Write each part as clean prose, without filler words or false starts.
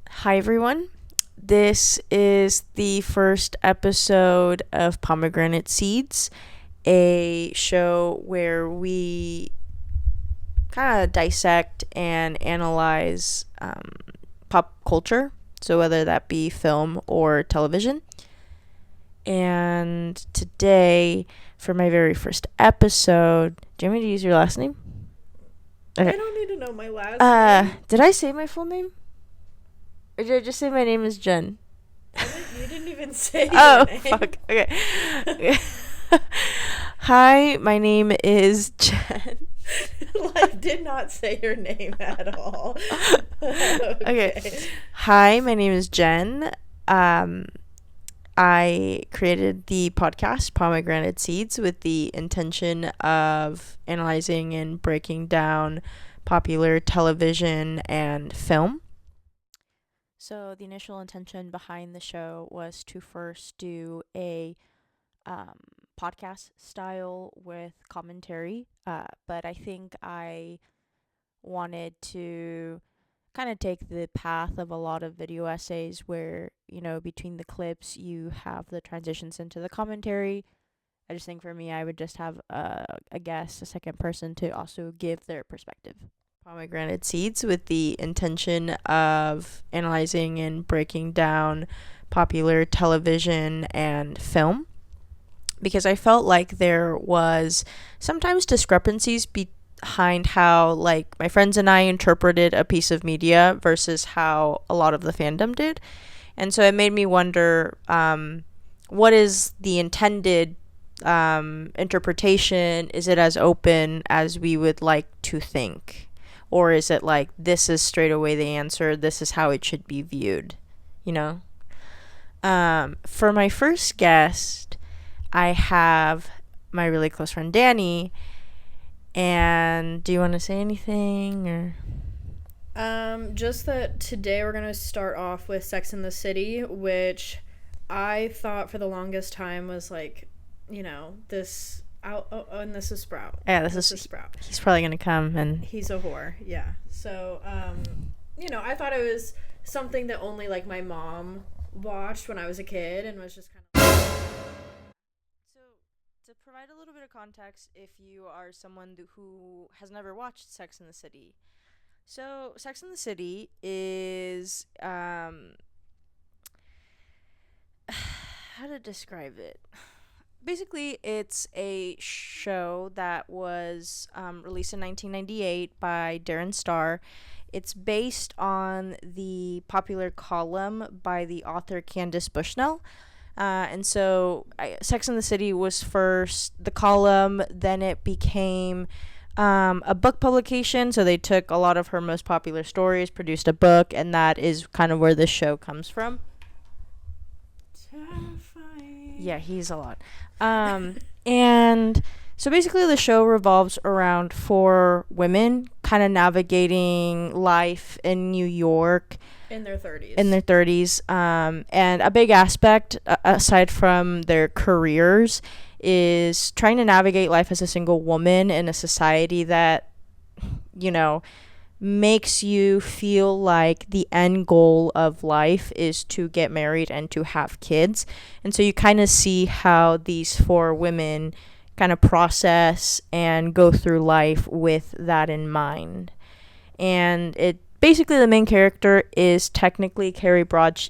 Hi, everyone. This is the first episode of Pomegranate Seeds, a show where we kind of dissect and analyze pop culture, so whether that be film or television. And today, for my very first episode, do you want me to use your last name? Okay. I don't need to know my last name. Did I say my full name? Or did I just say my name is Jen? You didn't even say your name. Fuck. Okay. Hi, my name is Jen. Did not say your name at all. Okay. Hi, my name is Jen. I created the podcast Pomegranate Seeds with the intention of analyzing and breaking down popular television and film. So the initial intention behind the show was to first do a podcast style with commentary, but I think I wanted to kind of take the path of a lot of video essays where, between the clips you have the transitions into the commentary. I just think for me, I would just have a guest, a second person to also give their perspective. Pomegranate Seeds with the intention of analyzing and breaking down popular television and film, because I felt like there was sometimes discrepancies behind how, like, my friends and I interpreted a piece of media versus how a lot of the fandom did. And so it made me wonder, what is the intended interpretation? Is it as open as we would like to think? Or is it like, this is straight away the answer, this is how it should be viewed, For my first guest, I have my really close friend Danny. And do you want to say anything, or? Just that today we're gonna start off with Sex and the City, which I thought for the longest time was like, this. And this is Sprout. Yeah, this is Sprout. He's probably gonna come, and he's a whore. Yeah. So, I thought it was something that only like my mom watched when I was a kid, and was just kind of. So, to provide a little bit of context, if you are someone who has never watched Sex and the City, so Sex and the City is how to describe it. Basically, it's a show that was released in 1998 by Darren Star. It's based on the popular column by the author Candace Bushnell. And so Sex and the City was first the column, then it became a book publication. So they took a lot of her most popular stories, produced a book, and that is kind of where this show comes from. Terrifying. Yeah, he's a lot. And so basically the show revolves around 4 women kind of navigating life in New York in their 30s. And a big aspect, aside from their careers, is trying to navigate life as a single woman in a society that, makes you feel like the end goal of life is to get married and to have kids. And so you kind of see how these 4 women kind of process and go through life with that in mind. And it basically, the main character is technically Carrie Bradshaw,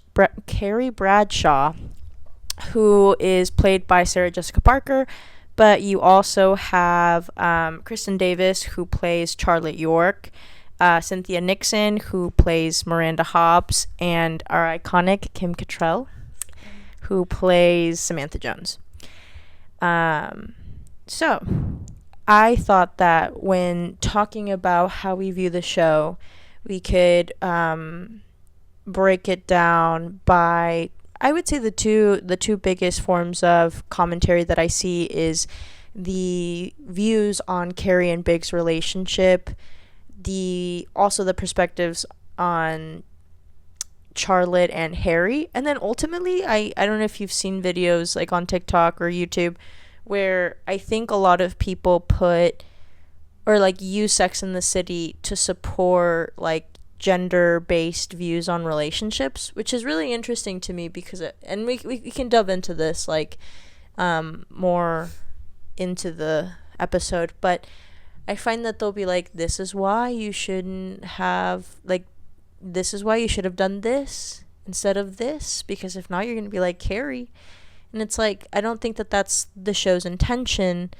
who is played by Sarah Jessica Parker, but you also have Kristen Davis, who plays Charlotte York, Cynthia Nixon, who plays Miranda Hobbs, and our iconic Kim Cattrall, who plays Samantha Jones. So I thought that when talking about how we view the show, we could break it down by, I would say the two biggest forms of commentary that I see is the views on Carrie and Big's relationship, also the perspectives on Charlotte and Harry, and then ultimately I don't know if you've seen videos like on TikTok or YouTube where I think a lot of people put or like use Sex and the City to support like gender-based views on relationships, which is really interesting to me because and we can delve into this like more into the episode, but I find that they'll be like, this is why you shouldn't have, like, this is why you should have done this instead of this, because if not, you're going to be like Carrie. And it's like, I don't think that that's the show's intention,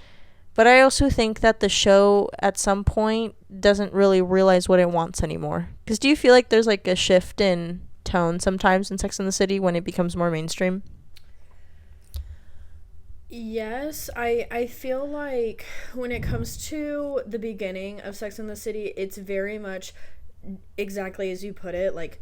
but I also think that the show at some point doesn't really realize what it wants anymore. Because do you feel like there's like a shift in tone sometimes in Sex and the City when it becomes more mainstream? Yes, I feel like when it comes to the beginning of Sex and the City, it's very much exactly as you put it, like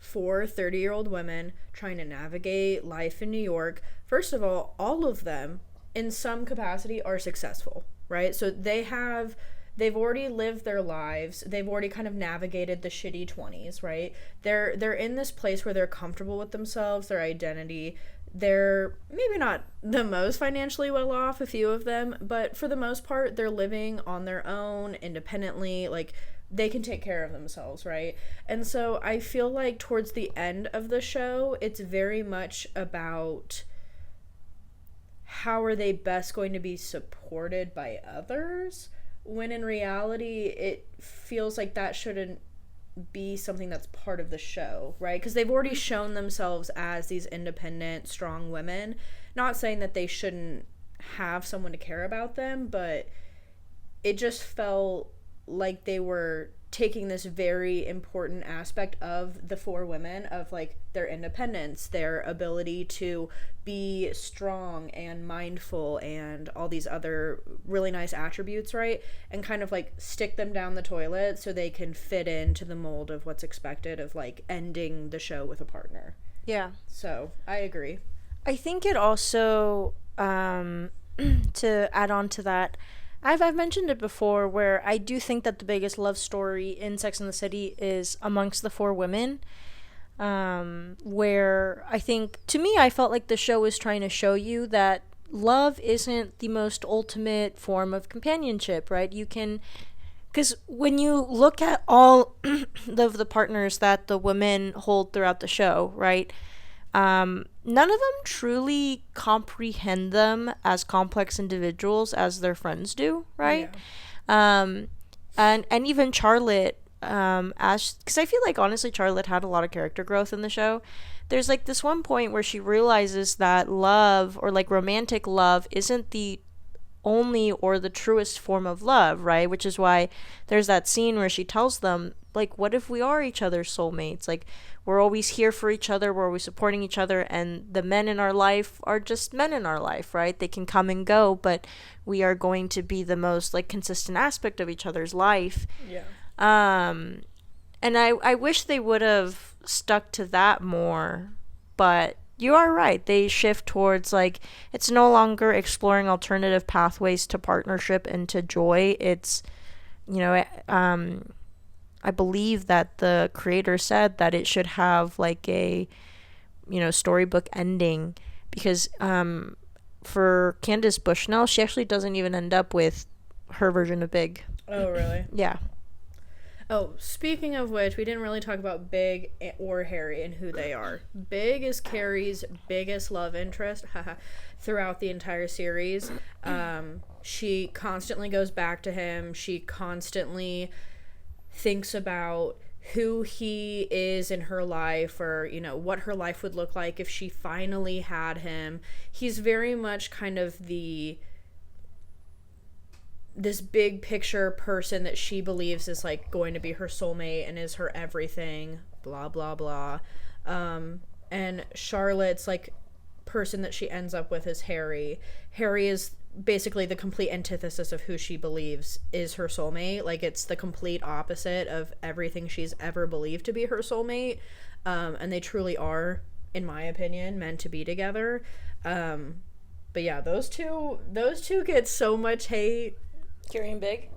30-year-old women trying to navigate life in New York. First of all of them in some capacity are successful, right? So they've already lived their lives. They've already kind of navigated the shitty 20s, right? They're in this place where they're comfortable with themselves, their identity. They're maybe not the most financially well off, a few of them, but for the most part, they're living on their own, independently, like they can take care of themselves, right? And so I feel like towards the end of the show, it's very much about how are they best going to be supported by others, when in reality it feels like that shouldn't be something that's part of the show, right? Because they've already shown themselves as these independent, strong women. Not saying that they shouldn't have someone to care about them, but it just felt like they were taking this very important aspect of the four women, of like their independence, their ability to be strong and mindful and all these other really nice attributes, right? And kind of like stick them down the toilet so they can fit into the mold of what's expected of like ending the show with a partner. Yeah. So I agree. I think it also, to add on to that, I've mentioned it before, where I do think that the biggest love story in Sex and the City is amongst the four women. Where I think, to me, I felt like the show was trying to show you that love isn't the most ultimate form of companionship, right? You can, because when you look at all of the partners that the women hold throughout the show, right? None of them truly comprehend them as complex individuals as their friends do, right? Yeah. And even Charlotte, as, because I feel like honestly Charlotte had a lot of character growth in the show. There's like this one point where she realizes that love, or like romantic love, isn't the only or the truest form of love, right? Which is why there's that scene where she tells them, like, what if we are each other's soulmates? Like, we're always here for each other, we're always supporting each other, and the men in our life are just men in our life, right? They can come and go, but we are going to be the most like consistent aspect of each other's life. Yeah. And I wish they would have stuck to that more, but you are right. They shift towards, like, it's no longer exploring alternative pathways to partnership and to joy. It's, you know, I believe that the creator said that it should have, like, a, you know, storybook ending, because for Candace Bushnell, she actually doesn't even end up with her version of Big. Oh, really? Yeah. Oh, speaking of which, we didn't really talk about Big or Harry and who they are. Big is Carrie's biggest love interest throughout the entire series. She constantly goes back to him. She constantly thinks about who he is in her life, or, you know, what her life would look like if she finally had him. He's very much kind of this big picture person that she believes is like going to be her soulmate and is her everything, blah blah blah. And Charlotte's like person that she ends up with is Harry. Harry is basically the complete antithesis of who she believes is her soulmate. Like, it's the complete opposite of everything she's ever believed to be her soulmate. And they truly are, in my opinion, meant to be together. But yeah, those two get so much hate. Carrie and Big?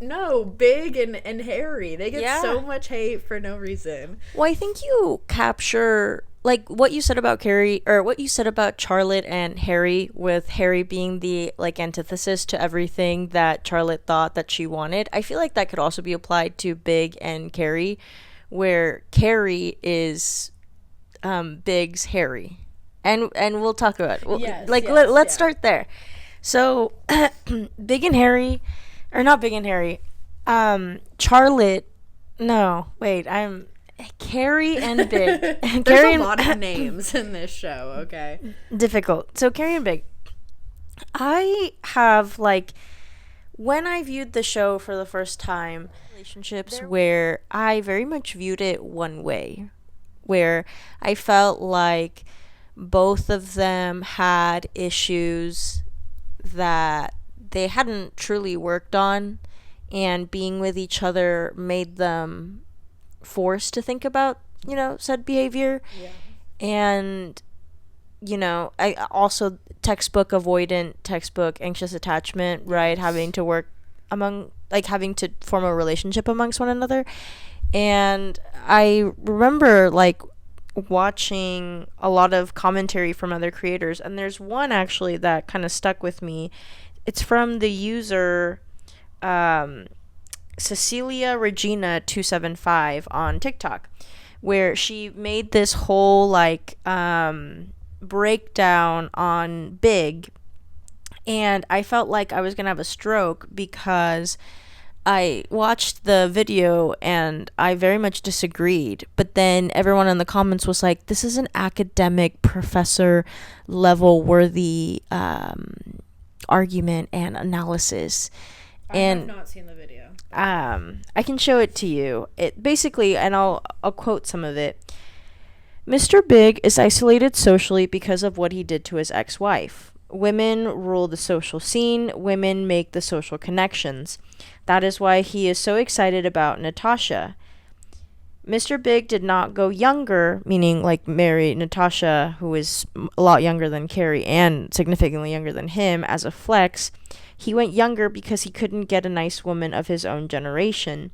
No, Big and Harry. They get so much hate for no reason. Well, I think you capture like what you said about Carrie, or what you said about Charlotte and Harry, with Harry being the like antithesis to everything that Charlotte thought that she wanted. I feel like that could also be applied to Big and Carrie, where Carrie is Big's Harry. And we'll talk about it. Let's start there. So Big and Harry, or not Big and Harry, Charlotte, no, wait, I'm Carrie and Big. There's a lot of names in this show, okay? Difficult. So Carrie and Big. I have, like, when I viewed the show for the first time, relationships where I very much viewed it one way, where I felt like both of them had issues that they hadn't truly worked on, and being with each other made them forced to think about, said behavior. Yeah. And, I also textbook avoidant, textbook anxious attachment, right? Having to work having to form a relationship amongst one another. And I remember, like, watching a lot of commentary from other creators, and there's one actually that kind of stuck with me. It's from the user Cecilia Regina 275 on TikTok, where she made this whole breakdown on Big, and I felt like I was gonna have a stroke because I watched the video and I very much disagreed, but then everyone in the comments was like, this is an academic professor level worthy argument and analysis. I have not seen the video. I can show it to you. It basically, and I'll quote some of it. Mr. Big is isolated socially because of what he did to his ex-wife. Women rule the social scene. Women make the social connections. That is why he is so excited about Natasha. Mr. Big did not go younger, meaning like marry Natasha, who is a lot younger than Carrie and significantly younger than him, as a flex. He went younger because he couldn't get a nice woman of his own generation.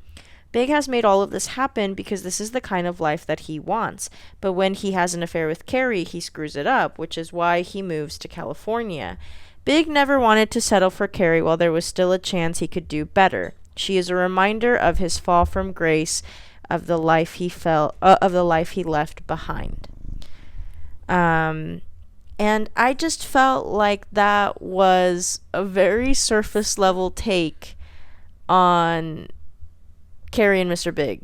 Big has made all of this happen because this is the kind of life that he wants. But when he has an affair with Carrie, he screws it up, which is why he moves to California. Big never wanted to settle for Carrie while there was still a chance he could do better. She is a reminder of his fall from grace, of the life he left behind. And I just felt like that was a very surface level take on Carrie and Mr. Big.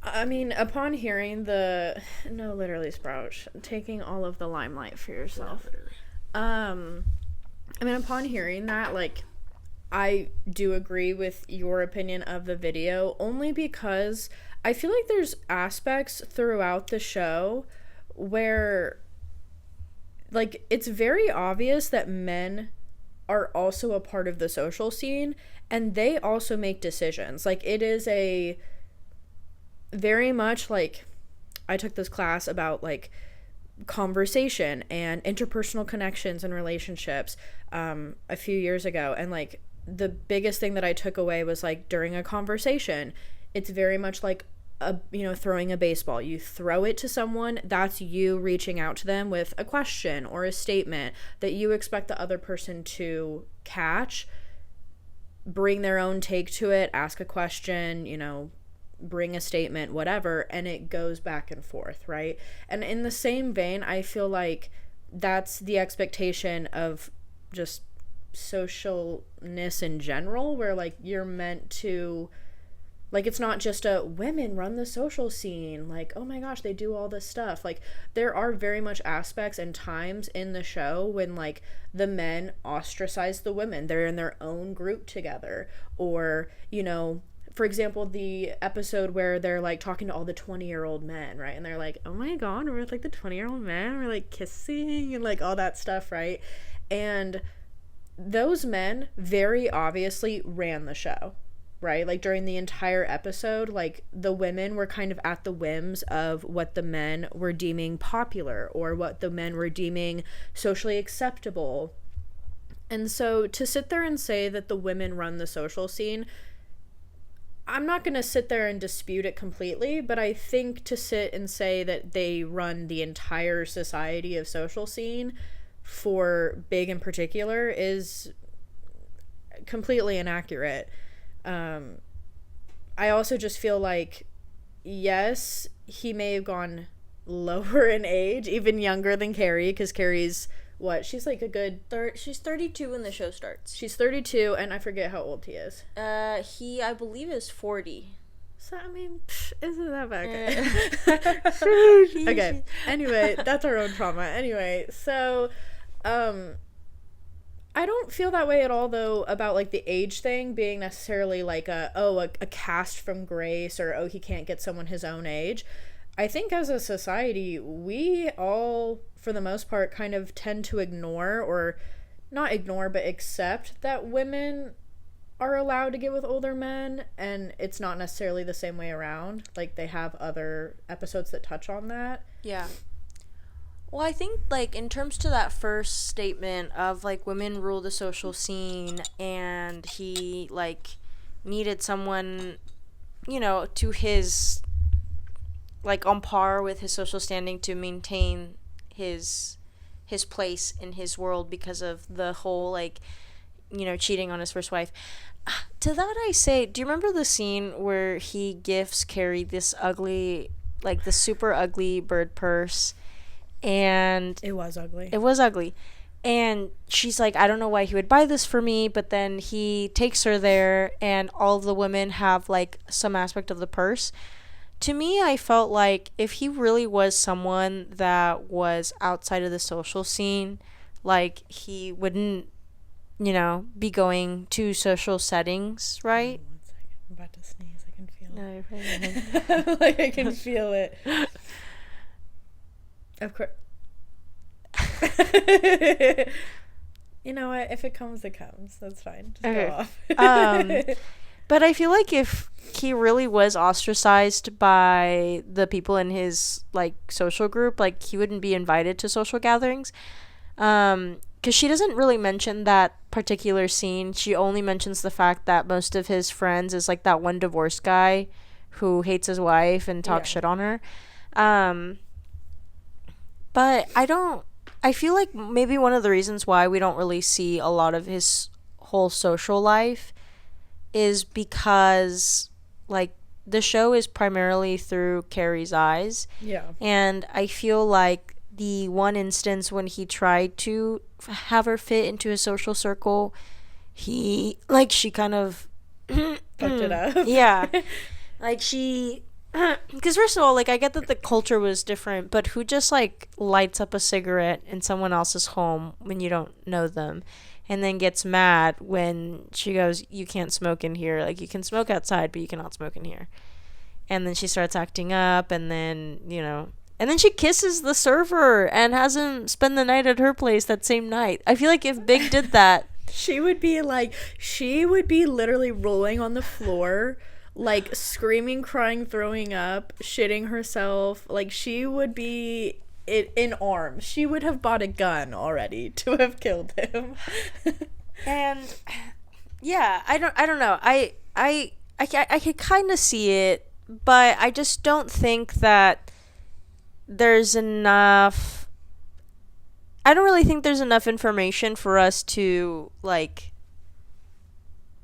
I mean, upon hearing literally, Sprout, taking all of the limelight for yourself. I mean, upon hearing that, like, I do agree with your opinion of the video, only because I feel like there's aspects throughout the show where, like, it's very obvious that men are also a part of the social scene, and they also make decisions. Like, it is a very much, like, I took this class about, like, conversation and interpersonal connections and relationships a few years ago, and, like, the biggest thing that I took away was, like, during a conversation, it's very much like throwing a baseball. You throw it to someone, that's you reaching out to them with a question or a statement that you expect the other person to catch, bring their own take to it, ask a question, bring a statement, whatever, and it goes back and forth, right? And in the same vein, I feel like that's the expectation of just socialness in general, where, like, you're meant to, like, it's not just women run the social scene, like, oh my gosh, they do all this stuff. Like, there are very much aspects and times in the show when, like, the men ostracize the women. They're in their own group together. Or, for example, the episode where they're, like, talking to all the 20-year-old men, right? And they're like, oh my god, we're with, like, the 20-year-old men, we're, like, kissing and, like, all that stuff, right? And those men very obviously ran the show, right? Like, during the entire episode, like, the women were kind of at the whims of what the men were deeming popular or what the men were deeming socially acceptable. And so to sit there and say that the women run the social scene, I'm not going to sit there and dispute it completely, but I think to sit and say that they run the entire society of social scene for Big in particular is completely inaccurate. I also just feel like, yes, he may have gone lower in age, even younger than Carrie, because Carrie's what? She's like a good she's 32 when the show starts. She's 32, and I forget how old he is. He, I believe, is 40. So, I mean, isn't that bad? Okay. Anyway, that's our own trauma. Anyway, so, I don't feel that way at all, though, about, like, the age thing being necessarily like a cast from Grace, or, oh, he can't get someone his own age. I think as a society, we all, for the most part, kind of tend to ignore, or not ignore, but accept that women are allowed to get with older men, and it's not necessarily the same way around. Like, they have other episodes that touch on that. Yeah. Well, I think, like, in terms to that first statement of, like, women rule the social scene, and he, like, needed someone, you know, to his, like, on par with his social standing to maintain his place in his world because of the whole, like, you know, cheating on his first wife. To that I say, do you remember the scene where he gifts Carrie this ugly, like, the super ugly bird purse? And it was ugly. And she's like, I don't know why he would buy this for me, but then he takes her there, and all of the women have, like, some aspect of the purse. To me, I felt like if he really was someone that was outside of the social scene, like, he wouldn't, you know, be going to social settings, right? Oh, 1 second. I'm about to sneeze. I can feel No, you're it. fine. Like, I can feel it. Of course. You know what? If it comes, it comes. That's fine. Just Okay. go off. But I feel like if he really was ostracized by the people in his, like, social group, like, he wouldn't be invited to social gatherings. Because she doesn't really mention that particular scene. She only mentions the fact that most of his friends is, like, that one divorced guy who hates his wife and talks shit on her. But I feel like maybe one of the reasons why we don't really see a lot of his whole social life is because, like, the show is primarily through Carrie's eyes. Yeah. And I feel like the one instance when he tried to have her fit into his social circle, she kind of fucked it up. Yeah. Like, she, because first of all, like, I get that the culture was different, but who just, like, lights up a cigarette in someone else's home when you don't know them, and then gets mad when she goes, you can't smoke in here, like, you can smoke outside, but you cannot smoke in here. And then she starts acting up, and then, you know, and then she kisses the server and has him spend the night at her place that same night. I feel like if Big did that, she would be literally rolling on the floor, like, screaming, crying, throwing up, shitting herself. Like, she would be in arms. She would have bought a gun already to have killed him. And yeah, I don't know. I could kind of see it, but I just don't think that there's enough. I don't really think there's enough information for us to, like,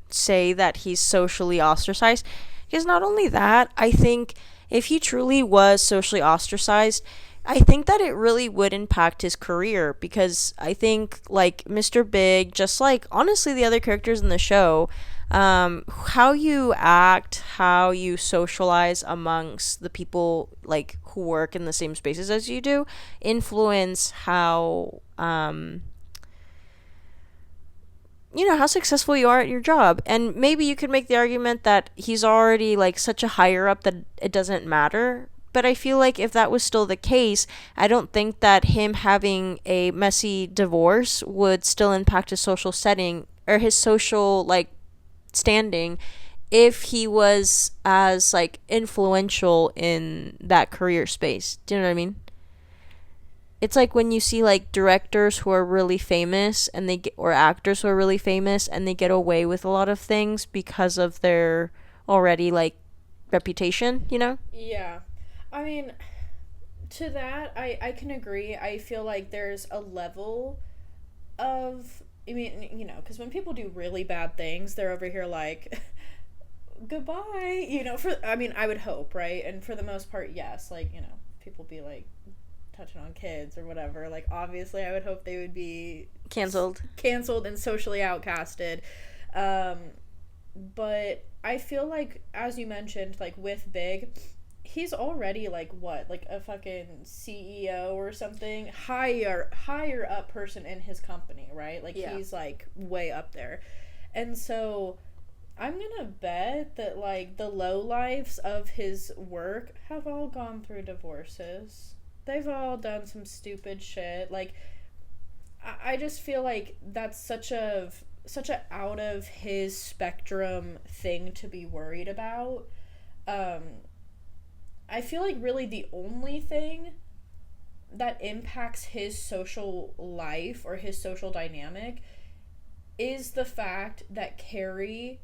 say that he's socially ostracized. Because not only that, I think if he truly was socially ostracized, I think that it really would impact his career, because I think, like, Mr. Big, just like honestly the other characters in the show, how you act, how you socialize amongst the people, like, who work in the same spaces as you do, influence how you know, how successful you are at your job. And maybe you could make the argument that he's already, like, such a higher up that it doesn't matter. But I feel like if that was still the case, I don't think that him having a messy divorce would still impact his social setting or his social, like, standing if he was as, like, influential in that career space. Do you know what I mean? It's like when you see, like, directors who are really famous or actors who are really famous and they get away with a lot of things because of their already like reputation, you know? Yeah. I mean, to that, I can agree. I feel like there's a level of, I mean, you know, because when people do really bad things, they're over here like, goodbye, you know, I mean, I would hope, right? And for the most part, yes, like, you know, people be like touching on kids or whatever. Like, obviously, I would hope they would be Canceled and socially outcasted. But I feel like, as you mentioned, like with Big, he's already like what, like a fucking CEO or something, higher up person in his company, right? Like he's like way up there. And so I'm gonna bet that like the low lives of his work have all gone through divorces. They've all done some stupid shit. Like I just feel like that's such a out of his spectrum thing to be worried about. I feel like really the only thing that impacts his social life or his social dynamic is the fact that Carrie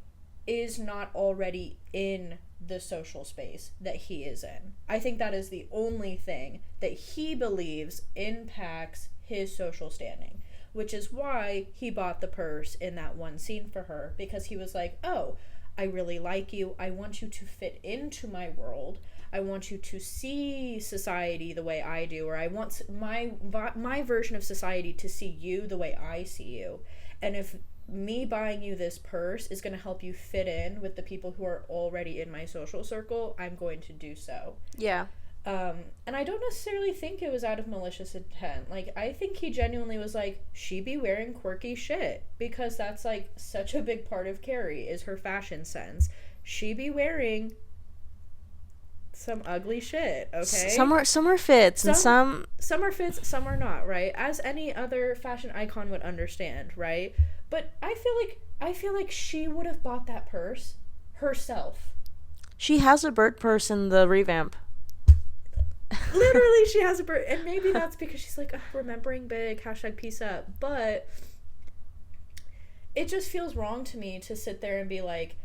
is not already in the social space that he is in. I think that is the only thing that he believes impacts his social standing, which is why he bought the purse in that one scene for her, because he was like, oh, I really like you. I want you to fit into my world. I want you to see society the way I do, or I want my version of society to see you the way I see you. And if me buying you this purse is going to help you fit in with the people who are already in my social circle, I'm going to do so. Yeah. And I don't necessarily think it was out of malicious intent. Like, I think he genuinely was like, she be wearing quirky shit, because that's like such a big part of Carrie is her fashion sense. She be wearing some ugly shit, okay? Some are fits, and some are fits, some are not, right? As any other fashion icon would understand, right? But I feel like she would have bought that purse herself. She has a bird purse in the revamp. Literally, she has a bird, and maybe that's because she's like, remembering Big, hashtag peace up. But it just feels wrong to me to sit there and be like,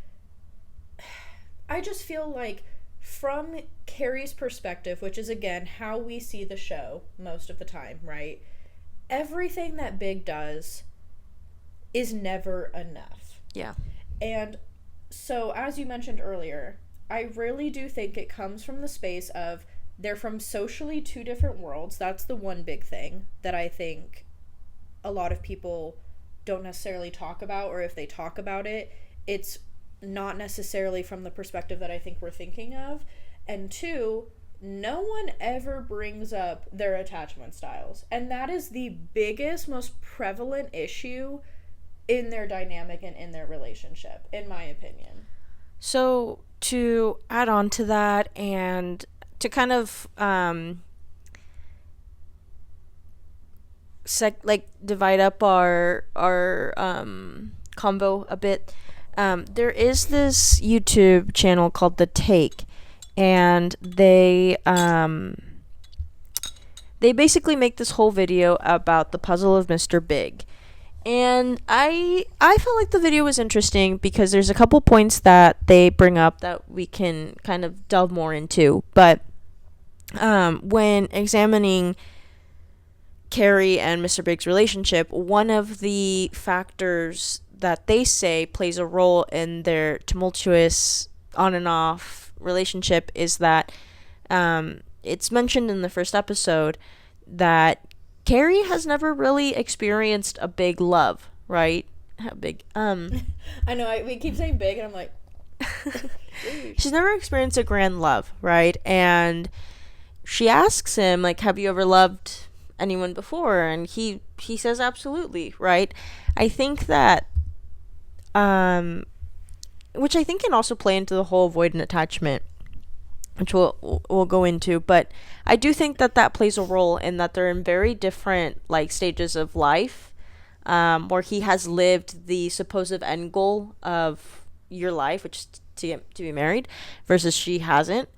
I just feel like from Carrie's perspective, which is again how we see the show most of the time, right? Everything that Big does is never enough. Yeah. And so, as you mentioned earlier, I really do think it comes from the space of they're from socially two different worlds. That's the one big thing that I think a lot of people don't necessarily talk about, or if they talk about it, it's not necessarily from the perspective that I think we're thinking of. And two, no one ever brings up their attachment styles. And that is the biggest, most prevalent issue in their dynamic and in their relationship, in my opinion. So to add on to that, and to kind of divide up our combo a bit, there is this YouTube channel called The Take, and they basically make this whole video about the puzzle of Mr. Big. And I felt like the video was interesting because there's a couple points that they bring up that we can kind of delve more into. But when examining Carrie and Mr. Big's relationship, one of the factors that they say plays a role in their tumultuous on and off relationship is that it's mentioned in the first episode that Carrie has never really experienced a big love, right? How big? I know, we keep saying big, and I'm like... She's never experienced a grand love, right? And she asks him, like, have you ever loved anyone before? And he says absolutely, right? I think that, which I think can also play into the whole avoidant attachment, which we'll go into, but I do think that plays a role in that they're in very different like stages of life, where he has lived the supposed end goal of your life, which is to be married, versus she hasn't.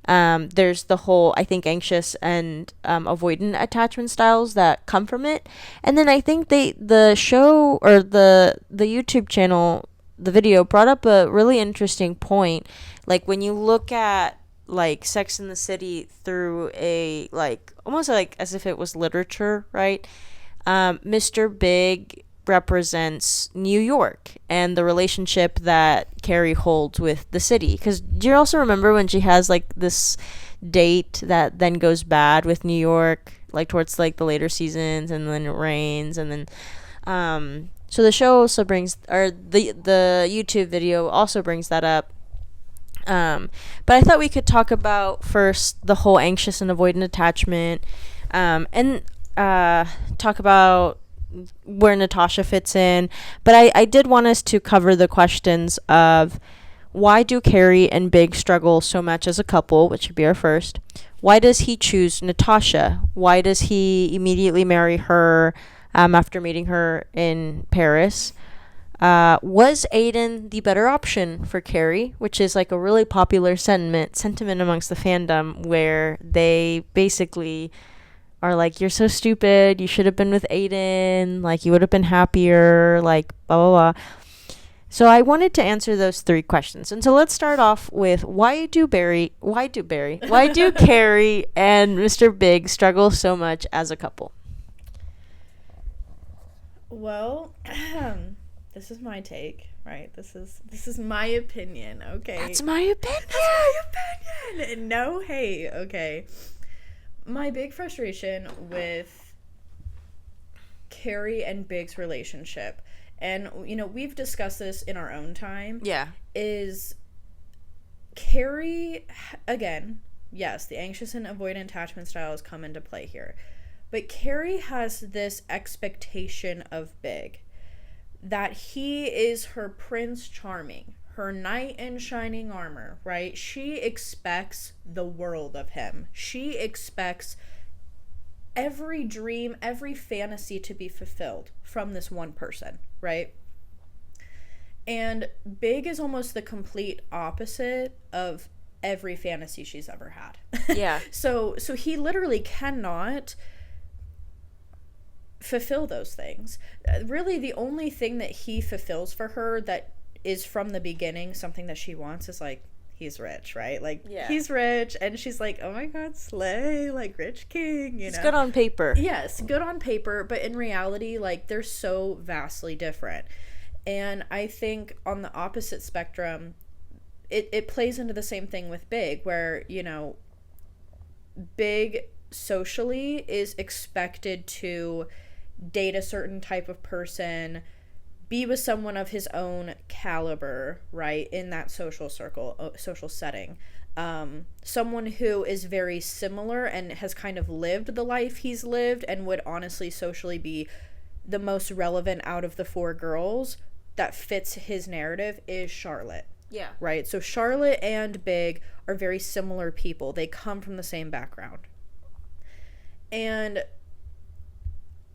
There's the whole, I think, anxious and avoidant attachment styles that come from it, and then I think the show or the YouTube channel the video brought up a really interesting point. Like, when you look at, like, Sex in the City through a, like, almost like as if it was literature, right? Mr. Big represents New York and the relationship that Carrie holds with the city. Because do you also remember when she has, like, this date that then goes bad with New York, like, towards, like, the later seasons, and then it rains, and then so the show also brings, or the YouTube video also brings that up. But I thought we could talk about first the whole anxious and avoidant attachment, and talk about where Natasha fits in. But I did want us to cover the questions of, why do Carrie and Big struggle so much as a couple, which should be our first. Why does he choose Natasha? Why does he immediately marry her after meeting her in Paris? Was Aiden the better option for Carrie? Which is, like, a really popular sentiment amongst the fandom, where they basically are like, you're so stupid, you should have been with Aiden, like, you would have been happier, like, blah, blah, blah. So I wanted to answer those 3 questions. And so let's start off with, why do Carrie and Mr. Big struggle so much as a couple? Well, this is my take, right? This is my opinion, okay? That's my opinion. No hate, okay? My big frustration with Carrie and Big's relationship, and, you know, we've discussed this in our own time. Yeah. Is Carrie, again, yes, the anxious and avoidant attachment styles come into play here. But Carrie has this expectation of Big, that he is her Prince Charming, her knight in shining armor, right? She expects the world of him. She expects every dream, every fantasy to be fulfilled from this one person, right? And Big is almost the complete opposite of every fantasy she's ever had. Yeah. So he literally cannot fulfill those things. Really, the only thing that he fulfills for her that is from the beginning something that she wants is, like, he's rich, right? Like, yeah. He's rich, and she's like, oh my god, slay, like, rich king, you know? It's good on paper. Yes, good on paper, but in reality, like, they're so vastly different. And I think on the opposite spectrum, it plays into the same thing with Big, where, you know, Big socially is expected to date a certain type of person, be with someone of his own caliber, right, in that social circle, social setting. Someone who is very similar and has kind of lived the life he's lived and would honestly socially be the most relevant out of the 4 girls that fits his narrative is Charlotte. Yeah. Right? So Charlotte and Big are very similar people. They come from the same background. And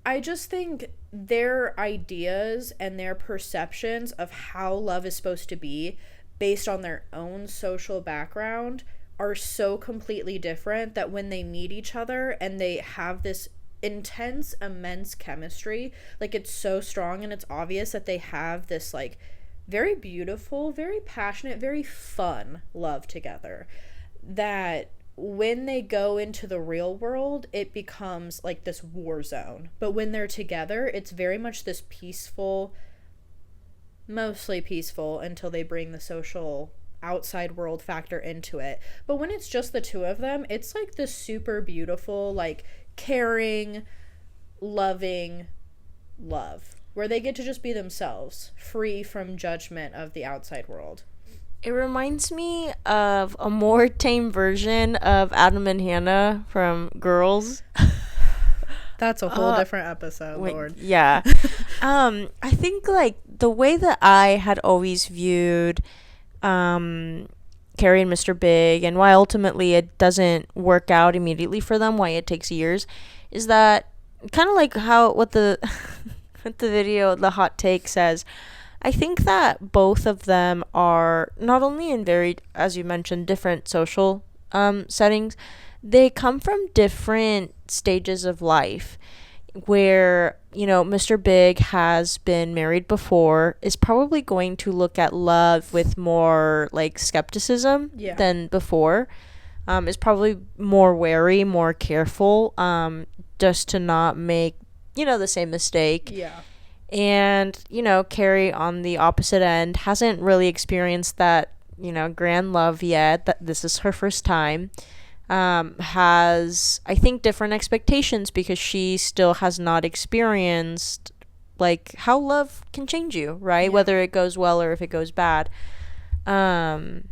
I just think their ideas and their perceptions of how love is supposed to be based on their own social background are so completely different that when they meet each other and they have this intense, immense chemistry, like, it's so strong and it's obvious that they have this, like, very beautiful, very passionate, very fun love together, that when they go into the real world, it becomes like this war zone. But when they're together, it's very much this peaceful, mostly peaceful until they bring the social outside world factor into it. But when it's just the 2 of them, it's like this super beautiful, like, caring, loving love, where they get to just be themselves, free from judgment of the outside world. It reminds me of a more tame version of Adam and Hannah from Girls. That's a whole different episode, Lord. Yeah. I think, like, the way that I had always viewed Carrie and Mr. Big, and why ultimately it doesn't work out immediately for them, why it takes years, is that kind of like what the video, the hot take says. I think that both of them are not only in very, as you mentioned, different social settings, they come from different stages of life. where, you know, Mr. Big has been married before, is probably going to look at love with more like skepticism than before. Is probably more wary, more careful, just to not make, you know, the same mistake. Yeah. And, you know, Carrie on the opposite end hasn't really experienced that, you know, grand love yet. That this is her first time. Has, I think, different expectations because she still has not experienced like how love can change you, right? Whether it goes well or if it goes bad. But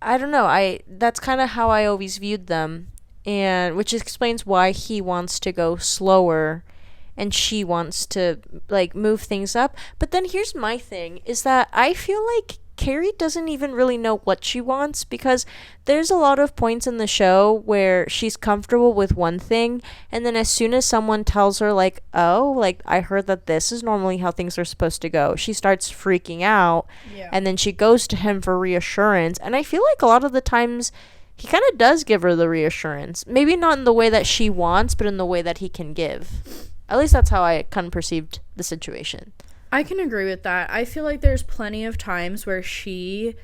I don't know. That's kind of how I always viewed them, and which explains why he wants to go slower and she wants to like move things up. But then here's my thing is that I feel like Carrie doesn't even really know what she wants, because there's a lot of points in the show where she's comfortable with one thing, and then as soon as someone tells her like, oh, like I heard that this is normally how things are supposed to go, she starts freaking out. And then she goes to him for reassurance, and I feel like a lot of the times he kind of does give her the reassurance, maybe not in the way that she wants, but in the way that he can give. At least that's how I kind of perceived the situation. I can agree with that. I feel like there's plenty of times where she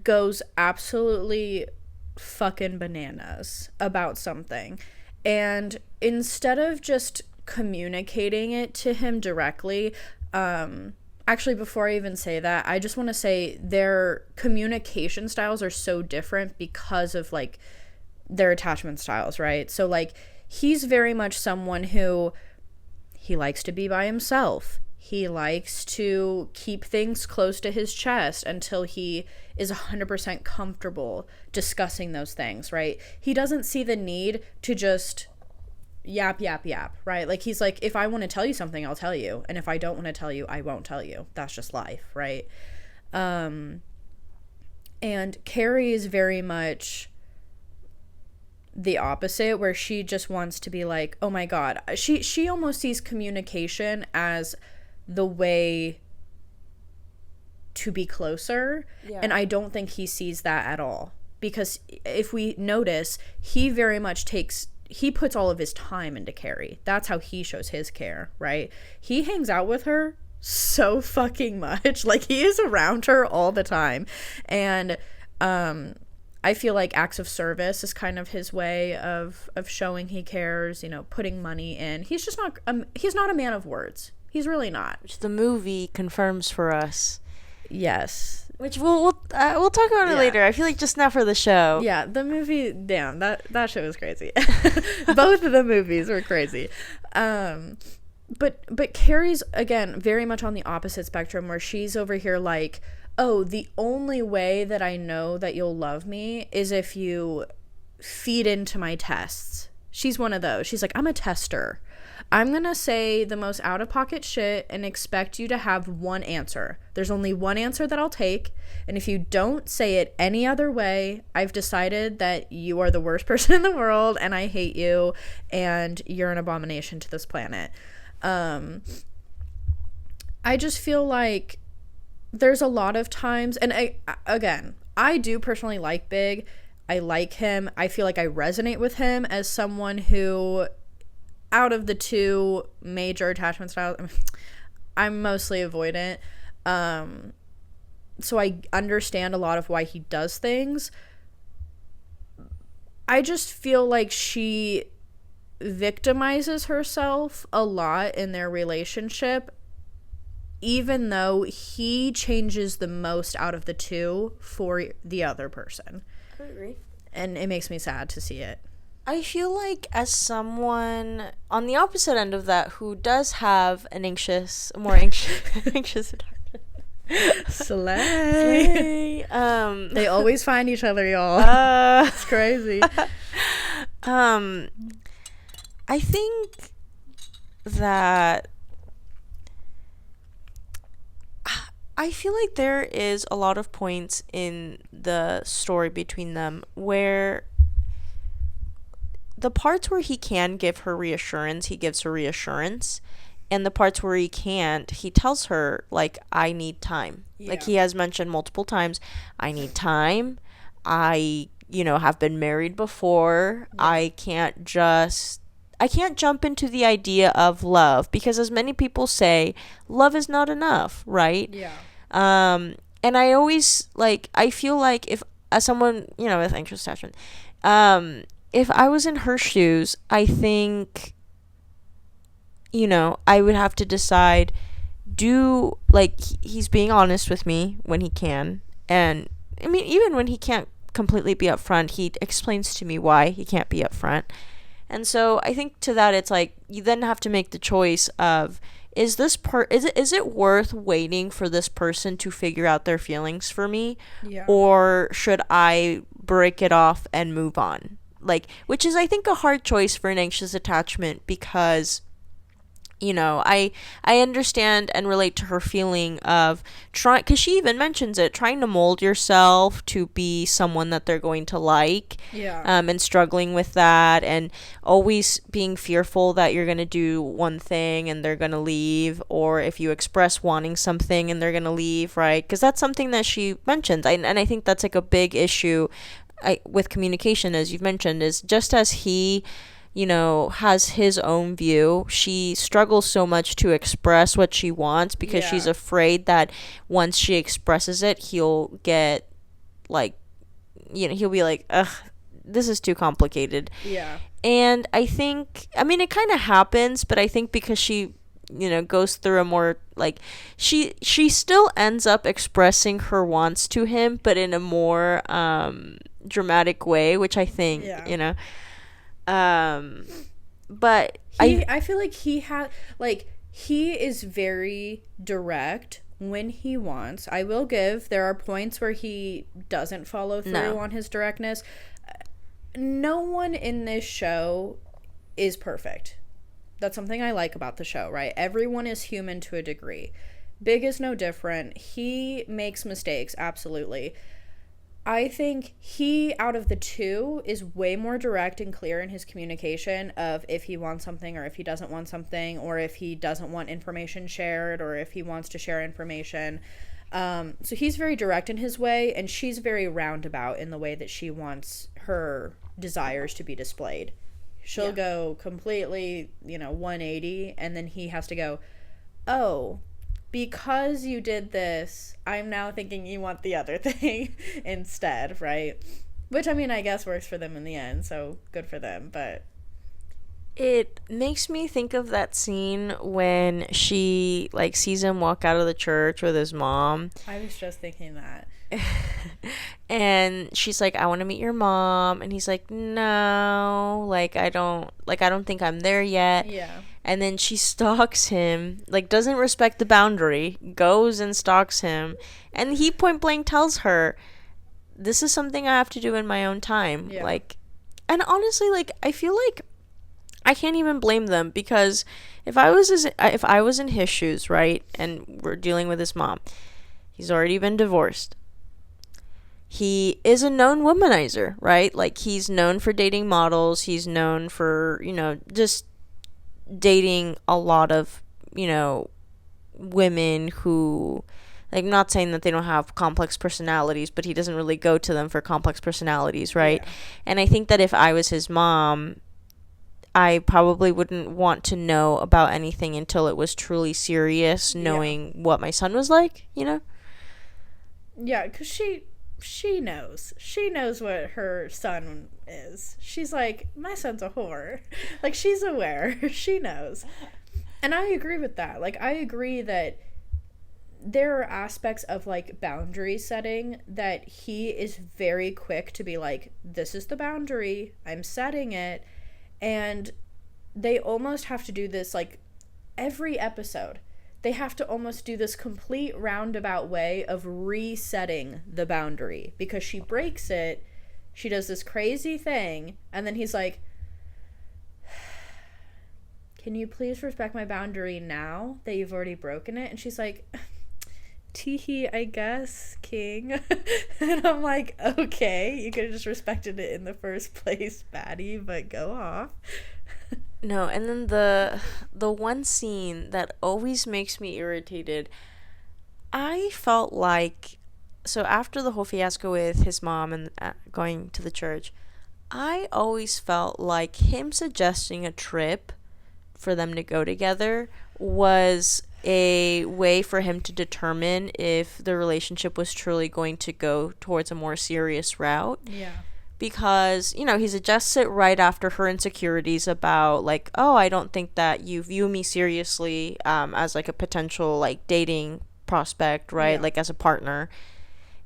goes absolutely fucking bananas about something. And instead of just communicating it to him directly, actually, before I even say that, I just want to say their communication styles are so different because of, like, their attachment styles, right? So, like, he's very much someone who... he likes to be by himself. He likes to keep things close to his chest until he is 100% comfortable discussing those things, right? He doesn't see the need to just yap, right? Like, he's like, if I want to tell you something, I'll tell you. And if I don't want to tell you, I won't tell you. That's just life, right? And Carrie is very much the opposite, where she just wants to be like, oh my god, she almost sees communication as the way to be closer. And I don't think he sees that at all, because if we notice, he very much puts all of his time into Carrie. That's how he shows his care, right? He hangs out with her so fucking much. Like, he is around her all the time. And I feel like acts of service is kind of his way of showing he cares, you know, putting money in. He's just not, he's not a man of words. He's really not. Which the movie confirms for us. Yes. Which we'll talk about it later. I feel like just now for the show. Yeah, the movie, damn, that show was crazy. Both of the movies were crazy. But Carrie's, again, very much on the opposite spectrum, where she's over here like, oh, the only way that I know that you'll love me is if you feed into my tests. She's one of those. She's like, I'm a tester. I'm going to say the most out-of-pocket shit and expect you to have one answer. There's only one answer that I'll take, and if you don't say it any other way, I've decided that you are the worst person in the world, and I hate you, and you're an abomination to this planet. I just feel like there's a lot of times, and I do personally like Big. I like him. I feel like I resonate with him as someone who, out of the two major attachment styles, I'm mostly avoidant. So I understand a lot of why he does things. I just feel like she victimizes herself a lot in their relationship, even though he changes the most out of the two for the other person. I agree. And it makes me sad to see it. I feel like, as someone on the opposite end of that who does have an more anxious attachment. Slay. They always find each other, y'all. It's crazy. I think that I feel like there is a lot of points in the story between them where the parts where he can give her reassurance, he gives her reassurance, and the parts where he can't, he tells her, like, I need time. Yeah. Like, he has mentioned multiple times, I need time, I have been married before. Yeah. I can't jump into the idea of love, because as many people say, love is not enough, right? Yeah. And I always, like, I feel like, if, as someone, with anxious attachment, if I was in her shoes, I think, I would have to decide, he's being honest with me when he can. And, I mean, even when he can't completely be upfront, he explains to me why he can't be upfront. And so I think to that, it's like, you then have to make the choice of, is it worth waiting for this person to figure out their feelings for me? Yeah. Or should I break it off and move on? Like, which is, I think, a hard choice for an anxious attachment, because I understand and relate to her feeling of trying, because she even mentions it, trying to mold yourself to be someone that they're going to like. Yeah. And struggling with that, and always being fearful that you're going to do one thing and they're going to leave, or if you express wanting something and they're going to leave, right? Because that's something that she mentions. And I think that's like a big issue with communication, as you've mentioned, is just as he has his own view, she struggles so much to express what she wants, because she's afraid that once she expresses it, he'll get, like, he'll be like, ugh, this is too complicated. Yeah. And I think, I mean, it kind of happens, but I think because she, goes through a more, like, she still ends up expressing her wants to him, but in a more dramatic way, which I think, but I feel like he is very direct when he wants. I will give, there are points where he doesn't follow through on his directness. No one in this show is perfect. That's something I like about the show, right? Everyone is human to a degree. Big is no different. He makes mistakes, absolutely. I think he, out of the two, is way more direct and clear in his communication of if he wants something or if he doesn't want something, or if he doesn't want information shared, or if he wants to share information. So he's very direct in his way, and she's very roundabout in the way that she wants her desires to be displayed. She'll go completely, 180, and then he has to go, oh, because you did this, I'm now thinking you want the other thing instead, right? Which, I mean, I guess works for them in the end, so good for them, but... It makes me think of that scene when she, like, sees him walk out of the church with his mom. I was just thinking that. And she's like, I want to meet your mom. And he's like, no, I don't think I'm there yet. Yeah. And then she stalks him, like, doesn't respect the boundary, goes and stalks him. And he point blank tells her, this is something I have to do in my own time. Yeah. Like, and honestly, like, I feel like I can't even blame them, because if I was in his shoes, right, and we're dealing with his mom, he's already been divorced. He is a known womanizer, right? Like, he's known for dating models. He's known for, just dating a lot of, women who, like, I'm not saying that they don't have complex personalities, but he doesn't really go to them for complex personalities, right? Yeah. And I think that if I was his mom, I probably wouldn't want to know about anything until it was truly serious, knowing what my son was like, Yeah, because she knows. She knows what her son is. She's like, my son's a whore. Like, she's aware. She knows. And I agree with that. Like, I agree that there are aspects of, like, boundary setting that he is very quick to be like, this is the boundary. I'm setting it. And they almost have to do this, like, every episode. They have to almost do this complete roundabout way of resetting the boundary, because she breaks it, she does this crazy thing, and then he's like, can you please respect my boundary now that you've already broken it? And she's like, teehee, I guess, king. And I'm like, okay, you could have just respected it in the first place, baddie, but go off. No, and then the one scene that always makes me irritated, I felt like so after the whole fiasco with his mom and going to the church, I always felt like him suggesting a trip for them to go together was a way for him to determine if the relationship was truly going to go towards a more serious route. Yeah. Because, you know, he suggests it right after her insecurities about, like, oh, I don't think that you view me seriously as, like, a potential, like, dating prospect, right? Yeah. Like, as a partner.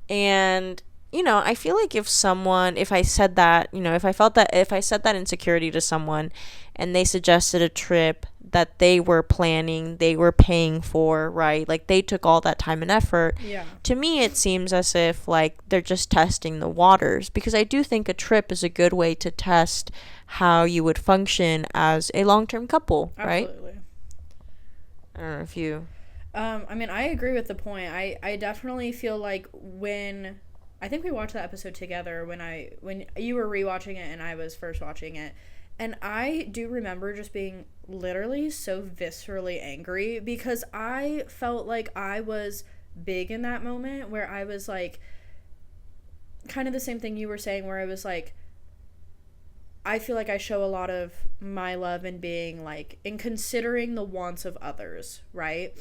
And, you know, I feel like if I said that, you know, if I said that insecurity to someone and they suggested a trip that they were planning, they were paying for, right? Like, they took all that time and effort. Yeah. To me, it seems as if, like, they're just testing the waters, because I do think a trip is a good way to test how you would function as a long-term couple, right? Absolutely. I don't know if you... I mean, I agree with the point. I definitely feel like I think we watched that episode together when you were rewatching it and I was first watching it. And I do remember just being literally so viscerally angry because I felt like I was big in that moment where I was like, kind of the same thing you were saying, where I was like, I feel like I show a lot of my love in being like, in considering the wants of others, right?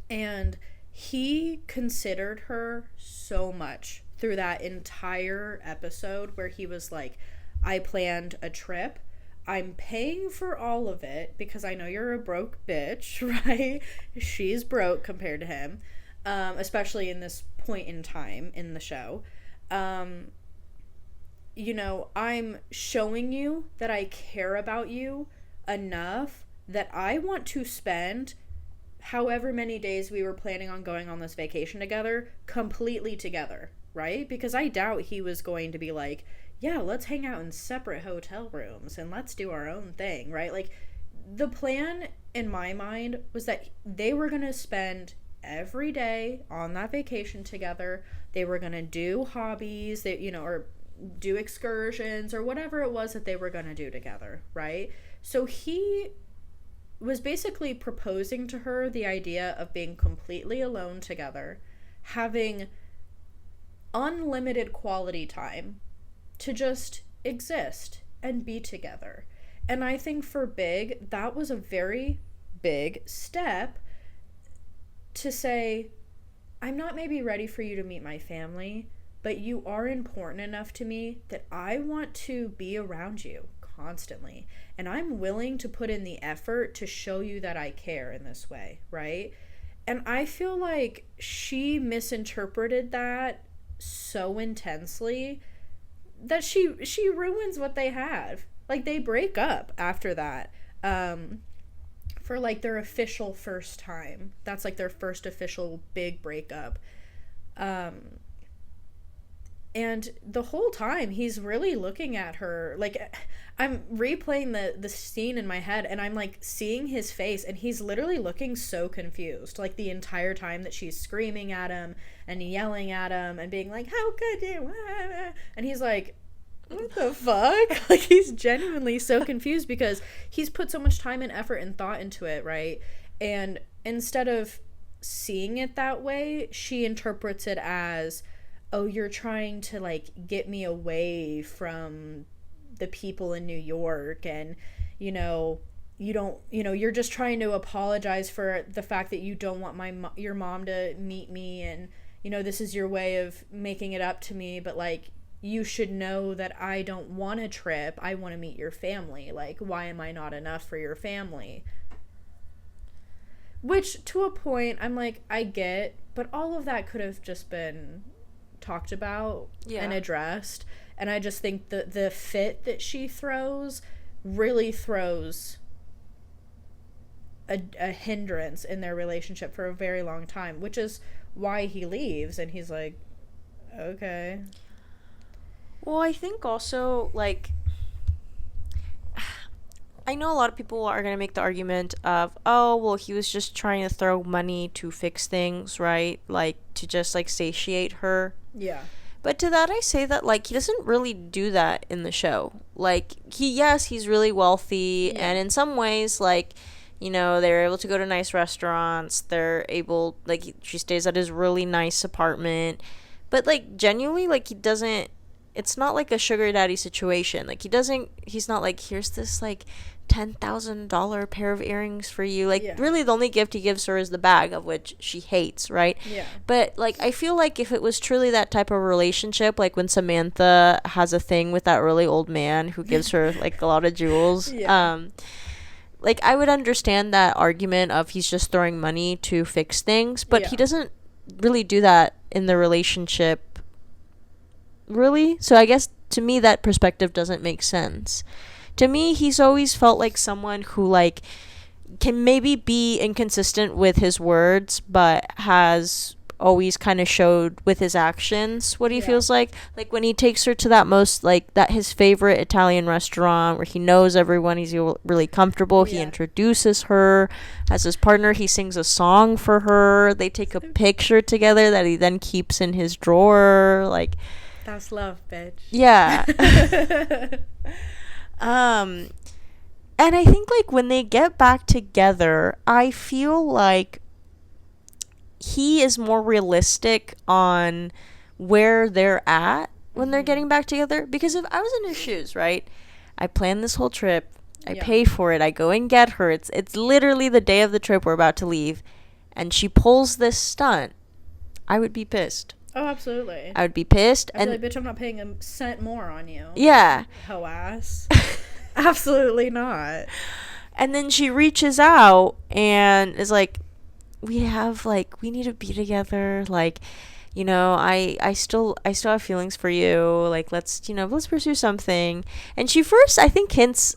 And he considered her so much through that entire episode where he was like, I planned a trip. I'm paying for all of it because I know you're a broke bitch, right? She's broke compared to him, especially in this point in time in the show. You know, I'm showing you that I care about you enough that I want to spend however many days we were planning on going on this vacation together completely together, right? Because I doubt he was going to be like, yeah, let's hang out in separate hotel rooms and let's do our own thing, right? Like, the plan in my mind was that they were going to spend every day on that vacation together. They were going to do hobbies, that, you know, or do excursions or whatever it was that they were going to do together, right? So he was basically proposing to her the idea of being completely alone together, having unlimited quality time to just exist and be together. And I think for Big, that was a very big step to say, I'm not maybe ready for you to meet my family, but you are important enough to me that I want to be around you constantly. And I'm willing to put in the effort to show you that I care in this way, right? And I feel like she misinterpreted that so intensely that she ruins what they have. Like, they break up after that, for like their official first time. That's like their first official big breakup. And the whole time he's really looking at her, like, I'm replaying the scene in my head and I'm like seeing his face and he's literally looking so confused, like, the entire time that she's screaming at him and yelling at him and being like, how could you, and he's like, what the fuck? Like, he's genuinely so confused because he's put so much time and effort and thought into it, right? And instead of seeing it that way, she interprets it as, oh, you're trying to, like, get me away from the people in New York, and, you know, you're just trying to apologize for the fact that you don't want your mom to meet me, and, you know, this is your way of making it up to me, but, like, you should know that I don't want a trip. I want to meet your family. Like, why am I not enough for your family? Which, to a point, I'm like, I get, but all of that could have just been talked about and addressed. And I just think the fit that she throws really throws a hindrance in their relationship for a very long time, which is why he leaves. And he's like, okay. Well, I think also, like, I know a lot of people are going to make the argument of, oh, well, he was just trying to throw money to fix things, right? Like, to just, like, satiate her. Yeah. But to that, I say that, like, he doesn't really do that in the show. Like, he's really wealthy, and in some ways, like, You know, they're able to go to nice restaurants. They're able, like, she stays at his really nice apartment. But, like, genuinely, like, he doesn't, it's not like a sugar daddy situation. Like, he's not like, here's this, like, $10,000 pair of earrings for you. Like, really, the only gift he gives her is the bag, of which she hates, right? Yeah. But, like, I feel like if it was truly that type of relationship, like when Samantha has a thing with that really old man who gives her, like, a lot of jewels, like, I would understand that argument of he's just throwing money to fix things, but he doesn't really do that in the relationship, really. So I guess, to me, that perspective doesn't make sense. To me, he's always felt like someone who, like, can maybe be inconsistent with his words, but has always kind of showed with his actions what he feels like. Like, when he takes her to that his favorite Italian restaurant where he knows everyone, he's really comfortable. He introduces her as his partner. He sings a song for her. They take a picture together that he then keeps in his drawer. Like, that's love, bitch. Yeah. And I think, like, when they get back together, I feel like he is more realistic on where they're at when they're getting back together. Because if I was in his shoes, right, I plan this whole trip, I pay for it, I go and get her, it's literally the day of the trip, we're about to leave, and she pulls this stunt, I would be pissed. Oh, absolutely. I would be pissed. I'd be like, bitch, I'm not paying a cent more on you. Yeah. Hoe ass. Absolutely not. And then she reaches out and is like, we need to be together. Like, you know, I still have feelings for you. Like, let's pursue something. And she first, I think, hints,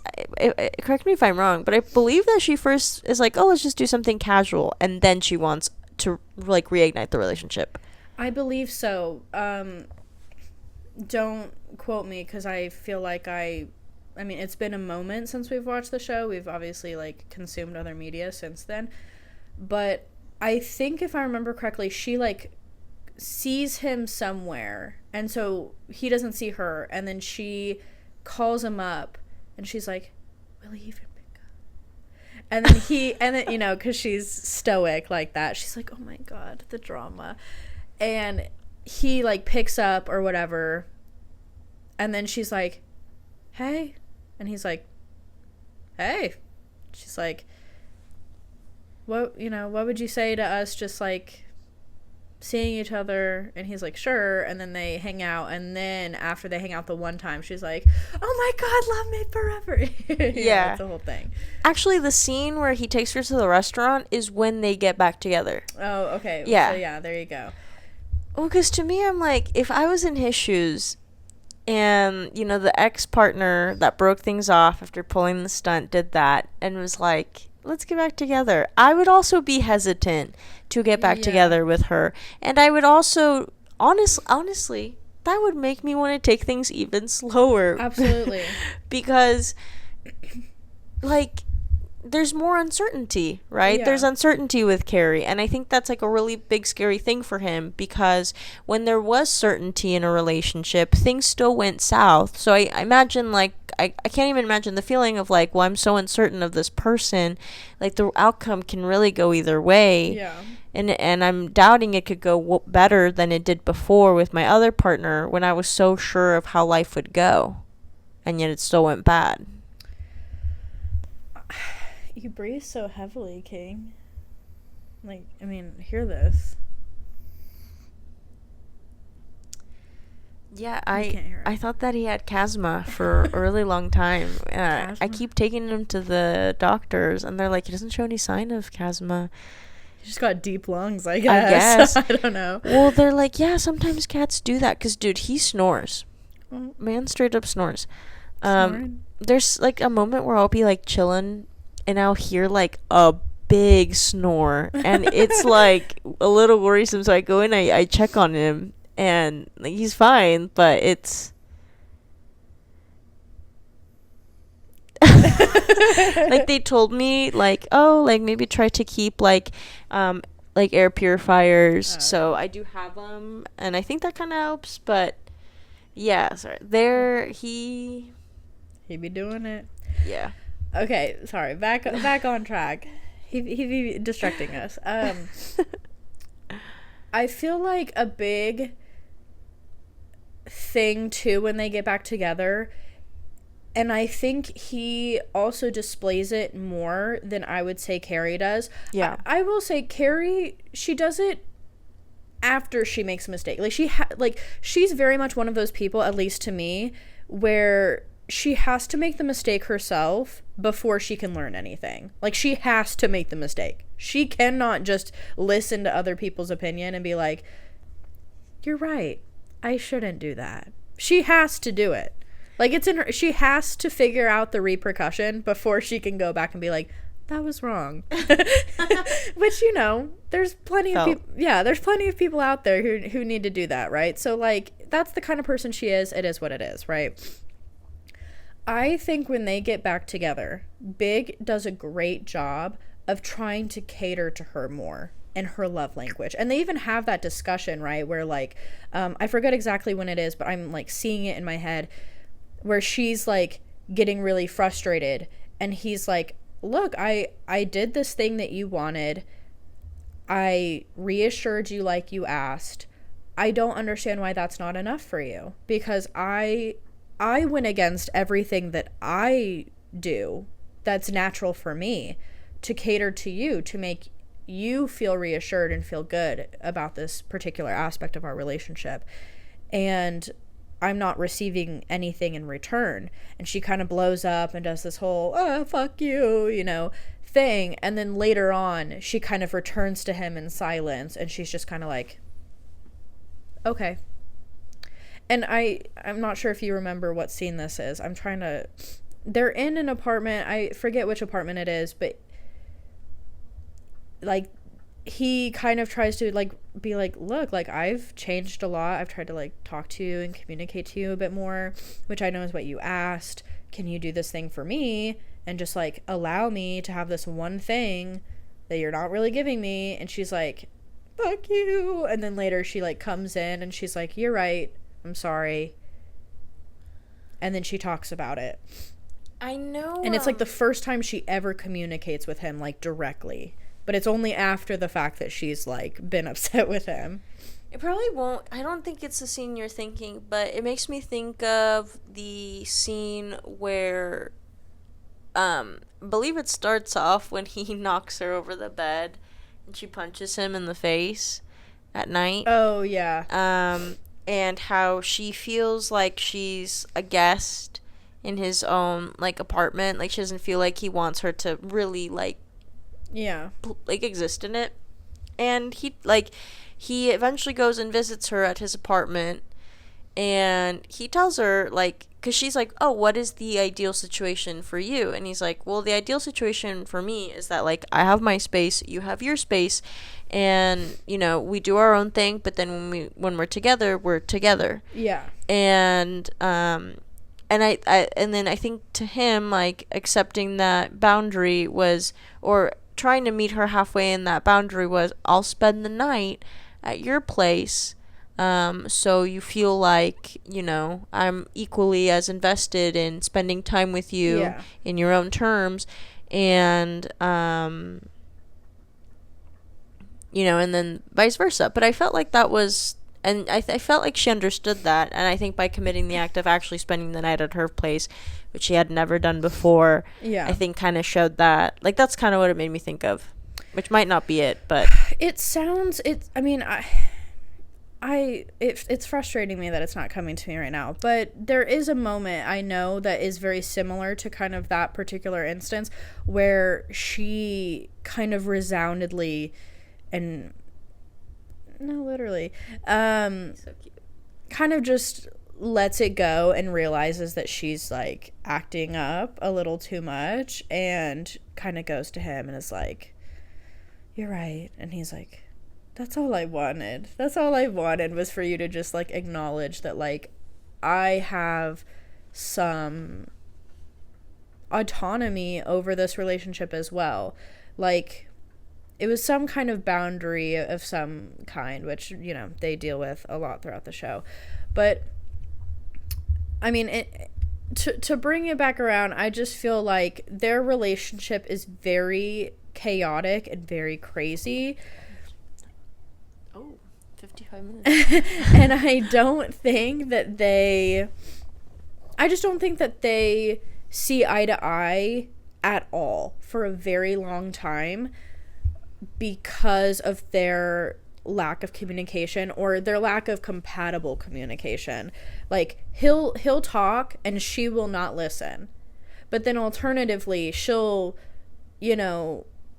correct me if I'm wrong, but I believe that she first is like, oh, let's just do something casual. And then she wants to, like, reignite the relationship. I believe so. Don't quote me, because I feel like I mean, it's been a moment since we've watched the show. We've obviously, like, consumed other media since then. But I think, if I remember correctly, she, like, sees him somewhere, and so he doesn't see her, and then she calls him up, and she's like, will he even pick up? And then you know, because she's stoic like that, she's like, oh my god, the drama. And he, like, picks up or whatever, and then she's like, hey. And he's like, hey. She's like, what would you say to us just, like, seeing each other? And he's like, sure. And then they hang out, and then after they hang out the one time, she's like, oh my god, love me forever. Yeah, it's the whole thing. Actually, the scene where he takes her to the restaurant is when they get back together. Oh, okay. Yeah. So, yeah, there you go. Well, because to me, I'm like, if I was in his shoes, and, you know, the ex-partner that broke things off after pulling the stunt did that and was like, let's get back together, I would also be hesitant to get back together with her. And I would also, honestly, that would make me want to take things even slower. Absolutely. Because, like, there's more uncertainty, right? There's uncertainty with Carrie, and I think that's, like, a really big scary thing for him, because when there was certainty in a relationship, things still went south. So I imagine, like, I can't even imagine the feeling of, like, well, I'm so uncertain of this person, like, the outcome can really go either way. Yeah. And I'm doubting it could go better than it did before with my other partner, when I was so sure of how life would go, and yet it still went bad. You breathe so heavily, King. Like, I mean, hear this. Yeah, I thought that he had chasma for a really long time. I keep taking him to the doctors, and they're like, he doesn't show any sign of chasma. He just got deep lungs, I guess. I don't know. Well, they're like, yeah, sometimes cats do that, because, dude, he snores. Man straight up snores. There's, like, a moment where I'll be, like, chilling, and I'll hear, like, a big snore, and it's, like, a little worrisome, so I go in, I check on him, and, like, he's fine, but it's like, they told me, like, oh, like, maybe try to keep, like air purifiers, so I do have them, and I think that kind of helps, but yeah, sorry, he be doing it. Yeah. Okay, sorry. Back on track. He be distracting us. I feel like a big thing too when they get back together, and I think he also displays it more than I would say Carrie does. Yeah. I will say Carrie, she does it after she makes a mistake. Like she's very much one of those people, at least to me, where she has to make the mistake herself before she can learn anything. Like, she has to make the mistake. She cannot just listen to other people's opinion and be like, you're right, I shouldn't do that. She has to do it. Like, it's in her. She has to figure out the repercussion before she can go back and be like, that was wrong. Which, you know, there's plenty of people. Yeah, there's plenty of people out there who need to do that, right? So, like, that's the kind of person she is. It is what it is, right? I think when they get back together, Big does a great job of trying to cater to her more and her love language. And they even have that discussion, right, where, like, I forget exactly when it is, but I'm, like, seeing it in my head, where she's, like, getting really frustrated, and he's like, look, I did this thing that you wanted. I reassured you like you asked. I don't understand why that's not enough for you, because I went against everything that I do that's natural for me to cater to you, to make you feel reassured and feel good about this particular aspect of our relationship. And I'm not receiving anything in return. And she kind of blows up and does this whole, oh, fuck you, you know, thing. And then later on, she kind of returns to him in silence, and she's just kind of like, okay. And I'm not sure if you remember what scene this is. They're in an apartment. I forget which apartment it is, but, like, he kind of tries to, like, be like, look, like, I've changed a lot. I've tried to, like, talk to you and communicate to you a bit more, which I know is what you asked. Can you do this thing for me and just, like, allow me to have this one thing that you're not really giving me? And she's like, fuck you. And then later she, like, comes in and she's like, you're right, I'm sorry. And then she talks about it. I know. And it's, like, the first time she ever communicates with him, like, directly. But it's only after the fact that she's, like, been upset with him. It probably won't. I don't think it's the scene you're thinking, but it makes me think of the scene where, I believe it starts off when he knocks her over the bed and she punches him in the face at night. Oh, yeah. And how she feels like she's a guest in his own, like, apartment. Like, she doesn't feel like he wants her to really, like, yeah, like, exist in it. And he eventually goes and visits her at his apartment, and he tells her, like, because she's like, oh, what is the ideal situation for you? And he's like, well, the ideal situation for me is that, like, I have my space, you have your space, and, you know, we do our own thing, but then when we're together, we're together. Yeah. And and then I think to him, like, accepting that boundary was, or trying to meet her halfway in that boundary was, I'll spend the night at your place, so you feel like, you know, I'm equally as invested in spending time with you in your own terms, and you know, and then vice versa. But I felt like that was, and I felt like she understood that, and I think by committing the act of actually spending the night at her place, which she had never done before, I think kind of showed that. Like, that's kind of what it made me think of, which might not be it, but it's frustrating me that it's not coming to me right now, but there is a moment I know that is very similar to kind of that particular instance, where she kind of resoundedly, and no, literally, so cute, kind of just lets it go and realizes that she's, like, acting up a little too much, and kind of goes to him and is like, you're right. And he's like, that's all I wanted. That's all I wanted was for you to just, like, acknowledge that, like, I have some autonomy over this relationship as well. Like, it was some kind of boundary of some kind, which, you know, they deal with a lot throughout the show. But, I mean, to bring it back around, I just feel like their relationship is very chaotic and very crazy. Oh, 55 minutes. And I just don't think that they see eye to eye at all for a very long time because of their lack of communication or their lack of compatible communication. Like he'll talk and she will not listen. But then alternatively, she'll,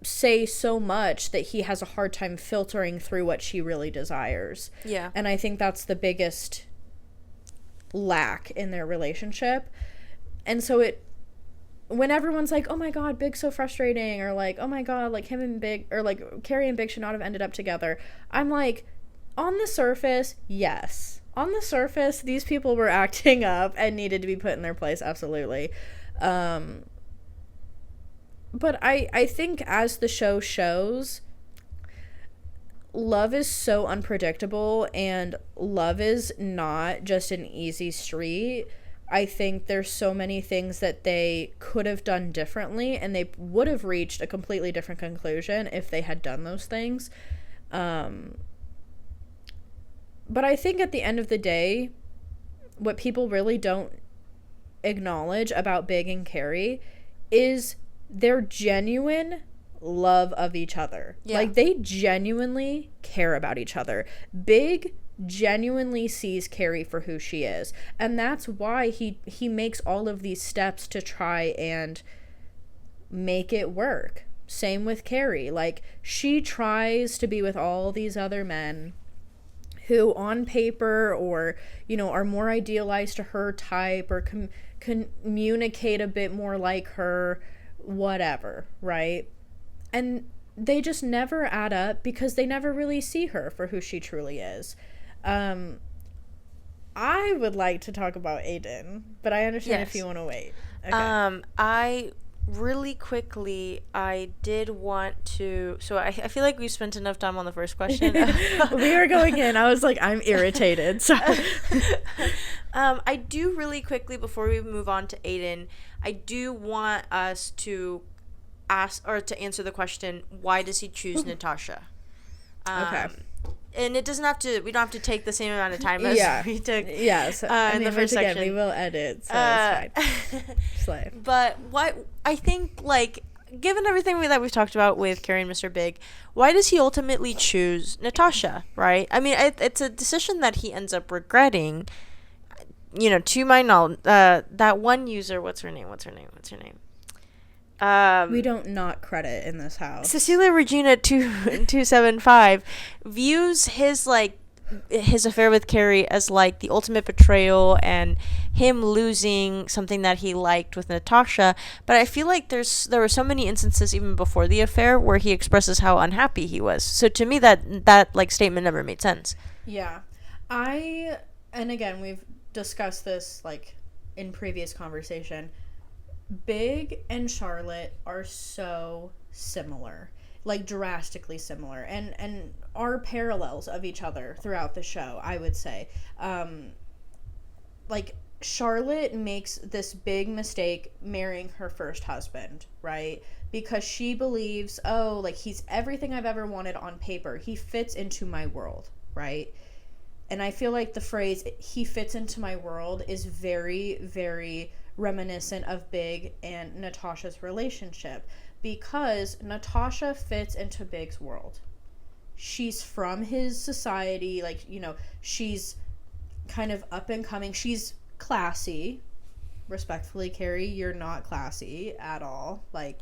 say so much that he has a hard time filtering through what she really desires. Yeah. And I think that's the biggest lack in their relationship. And so when everyone's like, oh my god, Big's so frustrating, or like, oh my god, like him and Big, or like Carrie and Big should not have ended up together, I'm like, on the surface, yes. On the surface, these people were acting up and needed to be put in their place, absolutely. But I think as the show shows, love is so unpredictable, and love is not just an easy street. I think there's so many things that they could have done differently, and they would have reached a completely different conclusion if they had done those things. But I think at the end of the day, what people really don't acknowledge about Big and Carrie is their genuine love of each other. Yeah. Like, they genuinely care about each other. Big genuinely sees Carrie for who she is, and that's why he makes all of these steps to try and make it work. Same with Carrie. Like, she tries to be with all these other men who on paper or are more idealized to her type or communicate a bit more like her, whatever, right? And they just never add up because they never really see her for who she truly is. I would like to talk about Aiden, but I understand if you want to wait. Okay. I really quickly, I did want to, so I feel like we spent enough time on the first question. We were going in, I was like, I'm irritated. So I do really quickly, before we move on to Aiden, I do want us to ask, or to answer the question, why does he choose Natasha? Okay. And it doesn't have to, we don't have to take the same amount of time as we took in the first section. We will edit, so it's fine. Slay. But what, I think, like, given everything that we've talked about with Carrie and Mr. Big, why does he ultimately choose Natasha, right? I mean, it's a decision that he ends up regretting, to my knowledge. That one user, what's her name? We don't not credit in this house. Cecilia Regina 275 views his affair with Carrie as like the ultimate betrayal and him losing something that he liked with Natasha. But I feel like there were so many instances even before the affair where he expresses how unhappy he was. So to me that like statement never made sense. Yeah. And again, we've discussed this like in previous conversation. Big and Charlotte are so similar, like drastically similar, and are parallels of each other throughout the show, I would say. Like, Charlotte makes this big mistake marrying her first husband, right? Because she believes, he's everything I've ever wanted on paper. He fits into my world, right? And I feel like the phrase, he fits into my world, is very, very reminiscent of Big and Natasha's relationship, because Natasha fits into Big's world. She's from his society, she's kind of up and coming. She's classy. Respectfully, Carrie, you're not classy at all. Like,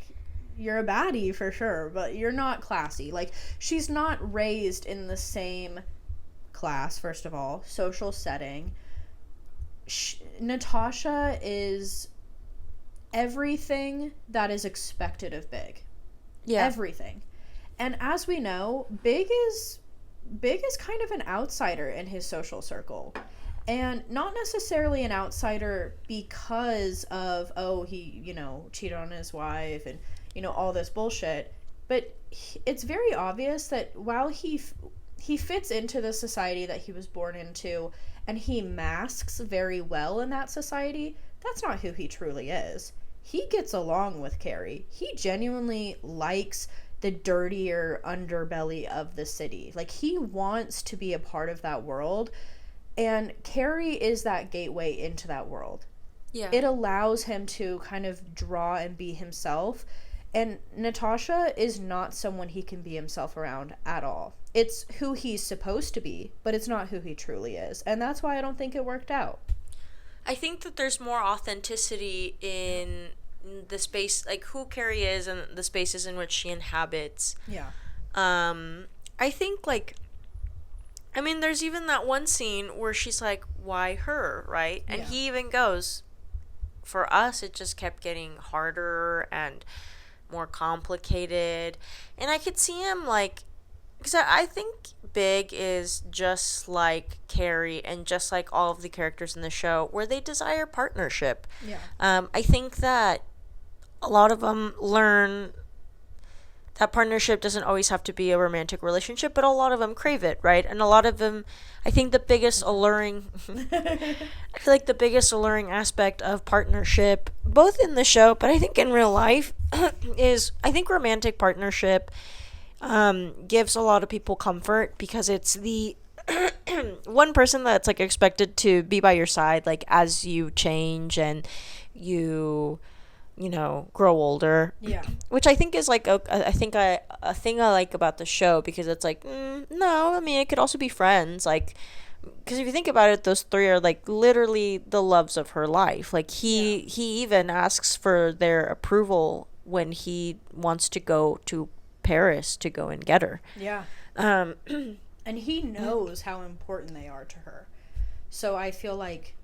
you're a baddie for sure, but you're not classy. Like, she's not raised in the same class, first of all, social setting. Natasha is everything that is expected of Big. Yeah. Everything. And as we know, Big is kind of an outsider in his social circle. And not necessarily an outsider because of, he, cheated on his wife and, all this bullshit. But it's very obvious that while he he fits into the society that he was born into, and he masks very well in that society. That's not who he truly is. He gets along with Carrie. He genuinely likes the dirtier underbelly of the city. Like, he wants to be a part of that world, and Carrie is that gateway into that world. Yeah. It allows him to kind of draw and be himself. And Natasha is not someone he can be himself around at all. It's who he's supposed to be, but it's not who he truly is. And that's why I don't think it worked out. I think that there's more authenticity in the space, like who Carrie is and the spaces in which she inhabits. Yeah. I think, like, I mean, there's even that one scene where she's like, why her, right? And Yeah. he even goes, for us, it just kept getting harder and more complicated. And I could see him, like, because I think Big is just like Carrie and just like all of the characters in the show, where they desire partnership. Yeah. I think that a lot of them learn that partnership doesn't always have to be a romantic relationship, but a lot of them crave it, right? And a lot of them, I think the biggest alluring, I feel like the biggest alluring aspect of partnership, both in the show, but I think in real life, is I think romantic partnership gives a lot of people comfort, because it's the one person that's like expected to be by your side, like as you change and you know, grow older. Yeah. Which I think is like a thing I like about the show, because it's like, no, I mean, it could also be friends, like, because if you think about it, those three are like literally the loves of her life. Like he even asks for their approval when he wants to go to Paris to go and get her. Yeah. And he knows how important they are to her. So I feel like,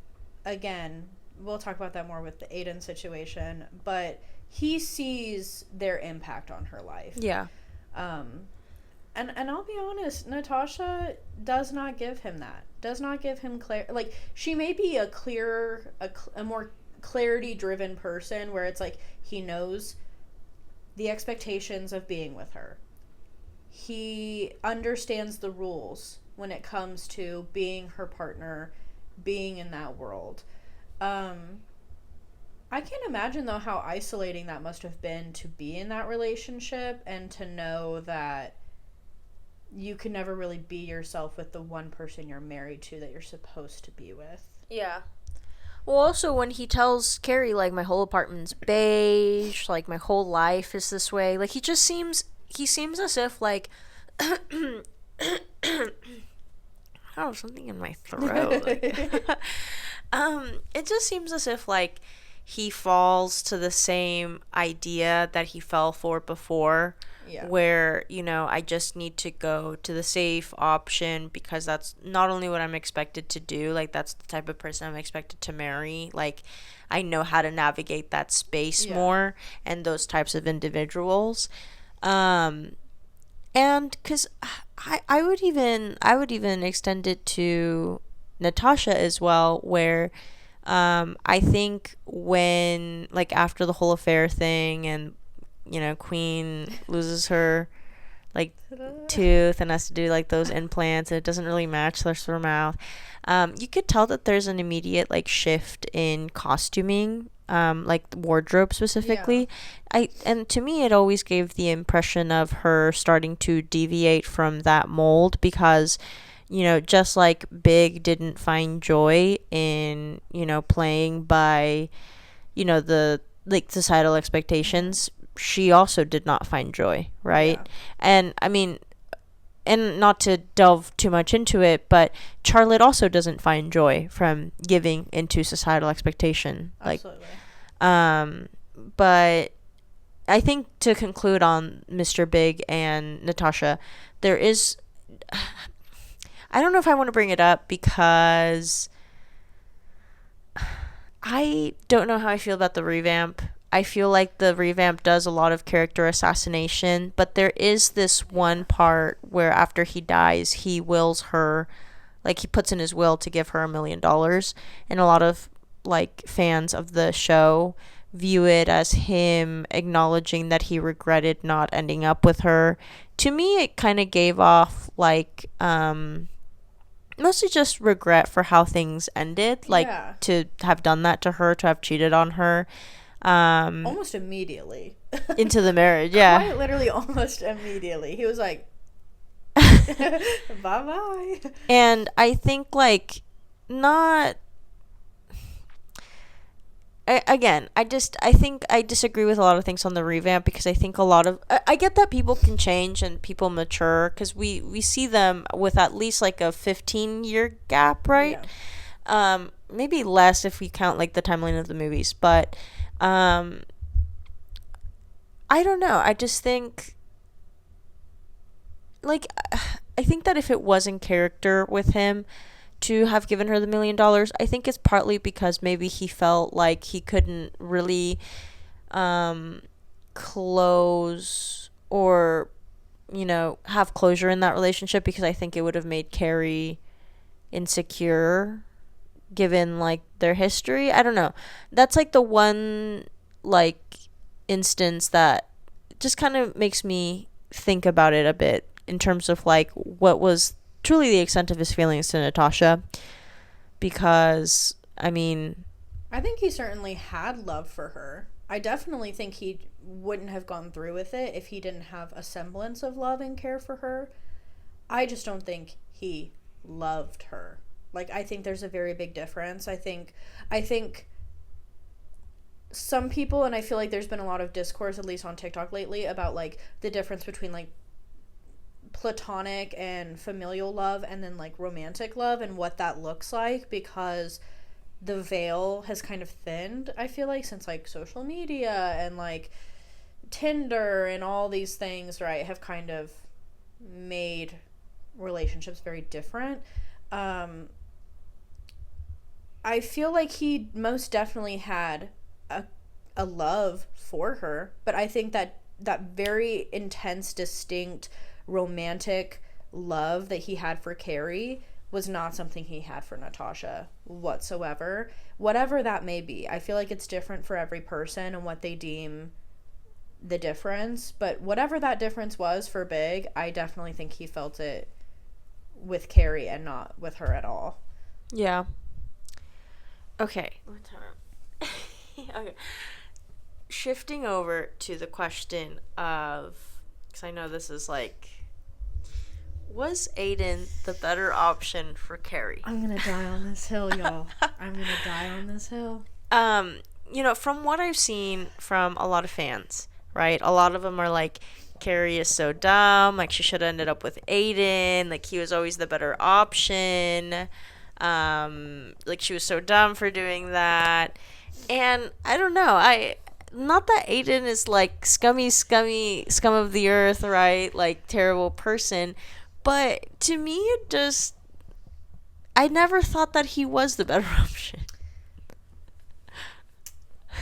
again, we'll talk about that more with the Aiden situation, but he sees their impact on her life. Yeah. And I'll be honest, Natasha does not give him that. Does not give him like, she may be a more clarity driven person, where it's like he knows the expectations of being with her. He understands the rules when it comes to being her partner, being in that world. I can't imagine, though, how isolating that must have been to be in that relationship and to know that you can never really be yourself with the one person you're married to that you're supposed to be with. Yeah. Well, also, when he tells Carrie, like, my whole apartment's beige, like, my whole life is this way, like, he seems as if, like, oh, something in my throat. It just seems as if, like, he falls to the same idea that he fell for before. Yeah. Where, you know, I just need to go to the safe option, because that's not only what I'm expected to do, like, that's the type of person I'm expected to marry. Like, I know how to navigate that space more, and those types of individuals. And because I would even extend it to Natasha as well, where I think when, like, after the whole affair thing, and, you know, Queen loses her, like, tooth and has to do, like, those implants, and it doesn't really match the rest of her mouth, you could tell that there's an immediate, like, shift in costuming, like wardrobe specifically. And to me, it always gave the impression of her starting to deviate from that mold, because, you know, just like Big didn't find joy in, you know, playing by, you know, the, like, societal expectations, she also did not find joy, right? Yeah. And I mean, and not to delve too much into it, but Charlotte also doesn't find joy from giving into societal expectation. Absolutely. Like, but I think, to conclude on Mr. Big and Natasha, there is, I don't know if I want to bring it up, because I don't know how I feel about the revamp. I feel like the revamp does a lot of character assassination, but there is this one part where after he dies, he wills her, like, he puts in his will to give her $1 million, and a lot of, like, fans of the show view it as him acknowledging that he regretted not ending up with her. To me, it kind of gave off like mostly just regret for how things ended, like Yeah. to have done that to her, to have cheated on her Almost immediately. into the marriage. Yeah. Quite literally almost immediately. He was like, bye-bye. And I think like not I think I disagree with a lot of things on the revamp, because I think a lot of I get that people can change and people mature, because we see them with at least like a 15-year gap, right? Yeah. Maybe less if we count like the timeline of the movies, but I don't know. I just think like I think that if it was in character with him to have given her the $1 million, I think it's partly because maybe he felt like he couldn't really close or, you know, have closure in that relationship, because I think it would have made Carrie insecure given like their history. I don't know. That's like the one like instance that just kind of makes me think about it a bit in terms of like what was truly the extent of his feelings to Natasha, because I mean, I think he certainly had love for her. I definitely think he wouldn't have gone through with it if he didn't have a semblance of love and care for her. I just don't think he loved her. Like, I think there's a very big difference. I think some people, and I feel like there's been a lot of discourse, at least on TikTok lately, about like the difference between like platonic and familial love and then like romantic love and what that looks like, because the veil has kind of thinned, I feel like, since like social media and like Tinder and all these things, right, have kind of made relationships very different. I feel like he most definitely had a love for her, but I think that very intense, distinct romantic love that he had for Carrie was not something he had for Natasha whatsoever. Whatever that may be, I feel like it's different for every person and what they deem the difference, but whatever that difference was for Big, I definitely think he felt it with Carrie and not with her at all. yeah. Okay. What time? Okay. Shifting over to the question of, because I know this is like, was Aiden the better option for Carrie? I'm gonna die on this hill, y'all. I'm gonna die on this hill. You know, from what I've seen from a lot of fans, right? A lot of them are like, Carrie is so dumb. Like, she should have ended up with Aiden. Like, he was always the better option. Like, she was so dumb for doing that. And I don't know. Not that Aiden is like scum of the earth, right? Like, terrible person. But to me, I never thought that he was the better option.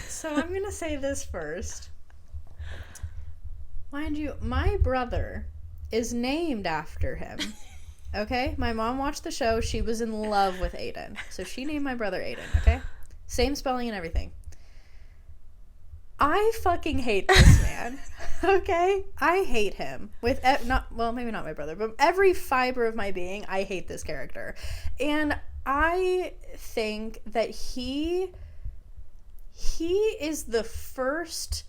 So I'm gonna say this first. Mind you, my brother is named after him. Okay? My mom watched the show. She was in love with Aiden. So she named my brother Aiden, okay? Same spelling and everything. I fucking hate this man. Okay? I hate him. With maybe not my brother, but every fiber of my being, I hate this character. And I think that he is the first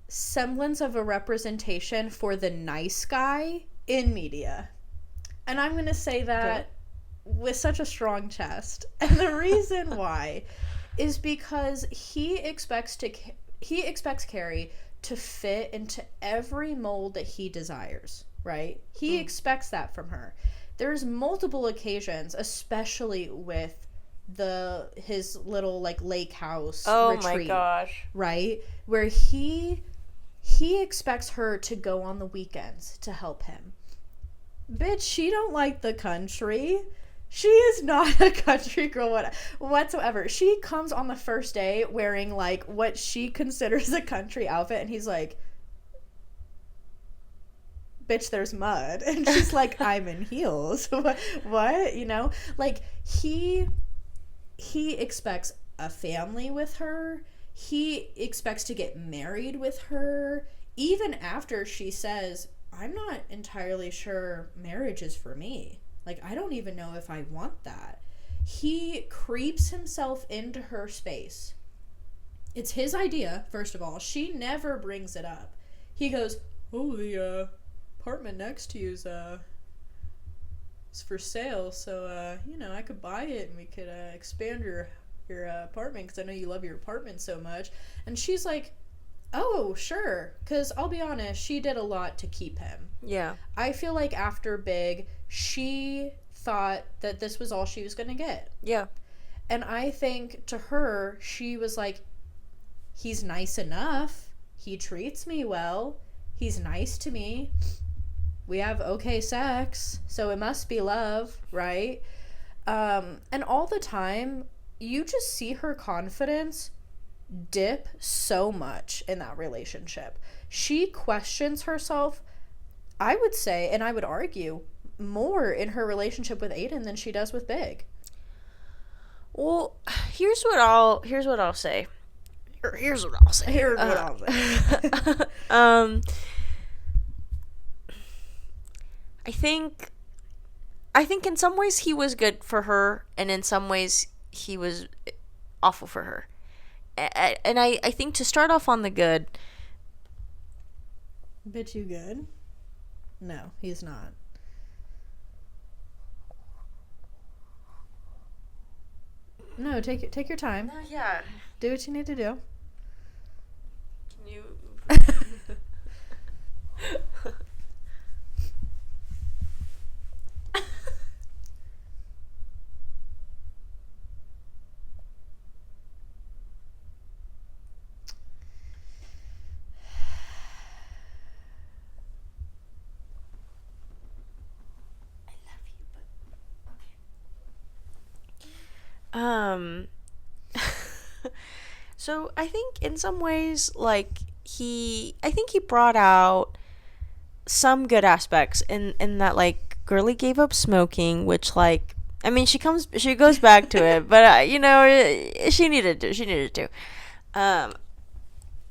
semblance of a representation for the nice guy in media. And I'm going to say that with such a strong chest. And the reason why is because he expects Carrie to fit into every mold that he desires, right? He expects that from her. There's multiple occasions, especially with his little like lake house retreat. Oh my gosh. Right? Where he expects her to go on the weekends to help him. Bitch, she don't like the country. She is not a country girl whatsoever. She comes on the first day wearing like what she considers a country outfit, and he's like, bitch, there's mud. And she's like, I'm in heels. What? You know? Like, he expects a family with her. He expects to get married with her, even after she says, I'm not entirely sure marriage is for me. Like, I don't even know if I want that. He creeps himself into her space. It's his idea, first of all. She never brings it up. He goes, oh, the apartment next to you is for sale, so, I could buy it and we could expand your apartment because I know you love your apartment so much. And she's like, oh, sure, because I'll be honest, she did a lot to keep him. Yeah. I feel like after Big, she thought that this was all she was going to get. Yeah. And I think to her, she was like, he's nice enough. He treats me well. He's nice to me. We have okay sex, so it must be love, right? And all the time, you just see her confidence dip so much in that relationship. She questions herself, I would say, and I would argue, more in her relationship with Aiden than she does with Big. Well, here's what I'll say. Here's what I'll say. I think in some ways he was good for her, and in some ways he was awful for her. And I think to start off on the good... Bitch, you good? No, he's not. No, take your time. Yeah. Do what you need to do. Can you... So I think in some ways, like, he brought out some good aspects in that, like, Girly gave up smoking, which, like, I mean, she goes back to it, but she needed to.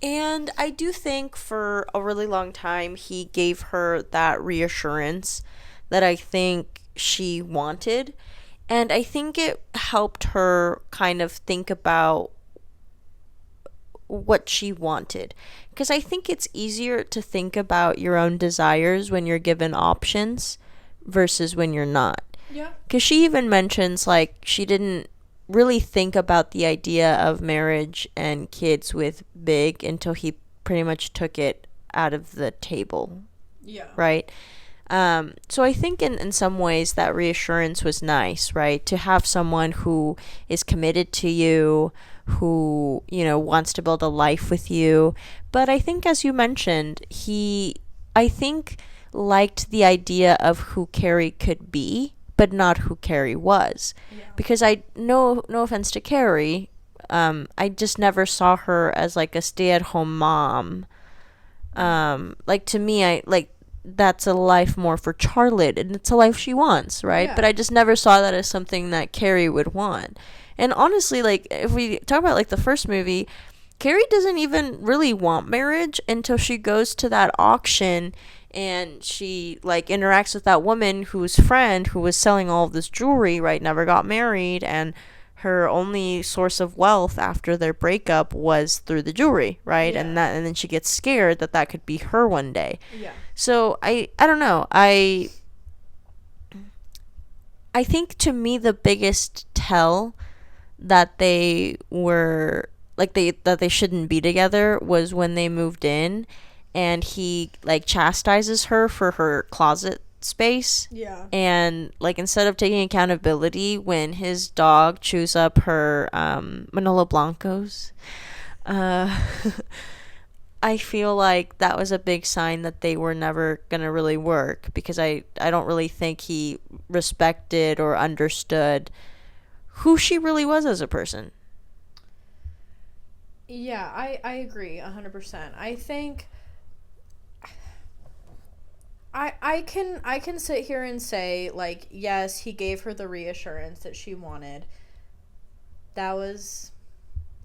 And I do think for a really long time he gave her that reassurance that I think she wanted. And I think it helped her kind of think about what she wanted. Because I think it's easier to think about your own desires when you're given options versus when you're not. Yeah. Because she even mentions, like, she didn't really think about the idea of marriage and kids with Big until he pretty much took it out of the table. Yeah. Right? So I think in some ways that reassurance was nice, right? To have someone who is committed to you, who, wants to build a life with you. But I think, as you mentioned, I think, liked the idea of who Carrie could be, but not who Carrie was. Yeah. Because no offense to Carrie, I just never saw her as, like, a stay-at-home mom. Like, to me, that's a life more for Charlotte, and it's a life she wants, right? Yeah. But I just never saw that as something that Carrie would want. And honestly, like, if we talk about, like, the first movie, Carrie doesn't even really want marriage until she goes to that auction and she, like, interacts with that woman whose friend who was selling all of this jewelry, right, never got married, and her only source of wealth after their breakup was through the jewelry, right? Yeah. And then she gets scared that could be her one day. Yeah. So I don't know. I think, to me, the biggest tell that they were, like, that they shouldn't be together was when they moved in and he, like, chastises her for her closet space. Yeah. And, like, instead of taking accountability when his dog chews up her Manolo Blancos, I feel like that was a big sign that they were never gonna really work, because I don't really think he respected or understood who she really was as a person. Yeah, I agree 100%. I think I can sit here and say, like, yes, he gave her the reassurance that she wanted. That was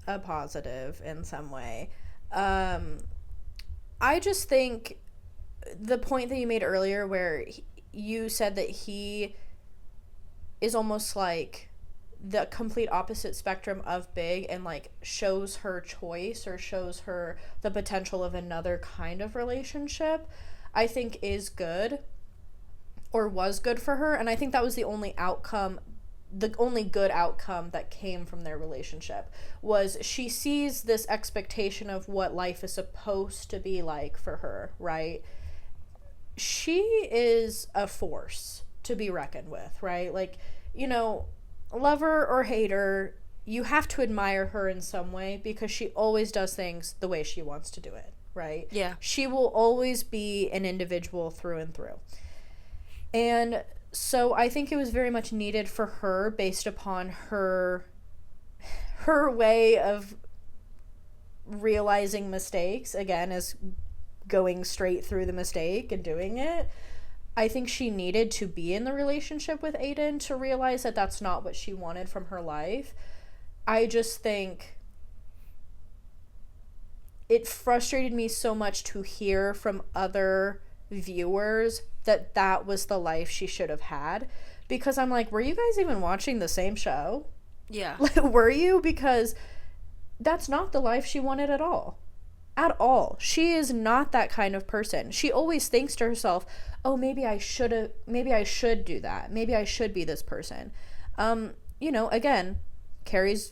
a positive in some way. I just think the point that you made earlier where you said that he is almost like the complete opposite spectrum of Big and like shows her choice or shows her the potential of another kind of relationship, I think is good or was good for her. And I think that was the only good outcome that came from their relationship was she sees this expectation of what life is supposed to be like for her, right? She is a force to be reckoned with, right? Like, you know, love her or hate her, you have to admire her in some way because she always does things the way she wants to do it, right? Yeah. She will always be an individual through and through. And so I think it was very much needed for her based upon her way of realizing mistakes, again, as going straight through the mistake and doing it. I think she needed to be in the relationship with Aiden to realize that that's not what she wanted from her life. I just think it frustrated me so much to hear from other viewers that that was the life she should have had, because I'm like, were you guys even watching the same show? Yeah. Were you? Because that's not the life she wanted at all. At all. She is not that kind of person. She always thinks to herself, oh, maybe I should do that. Maybe I should be this person. You know, again, Carrie's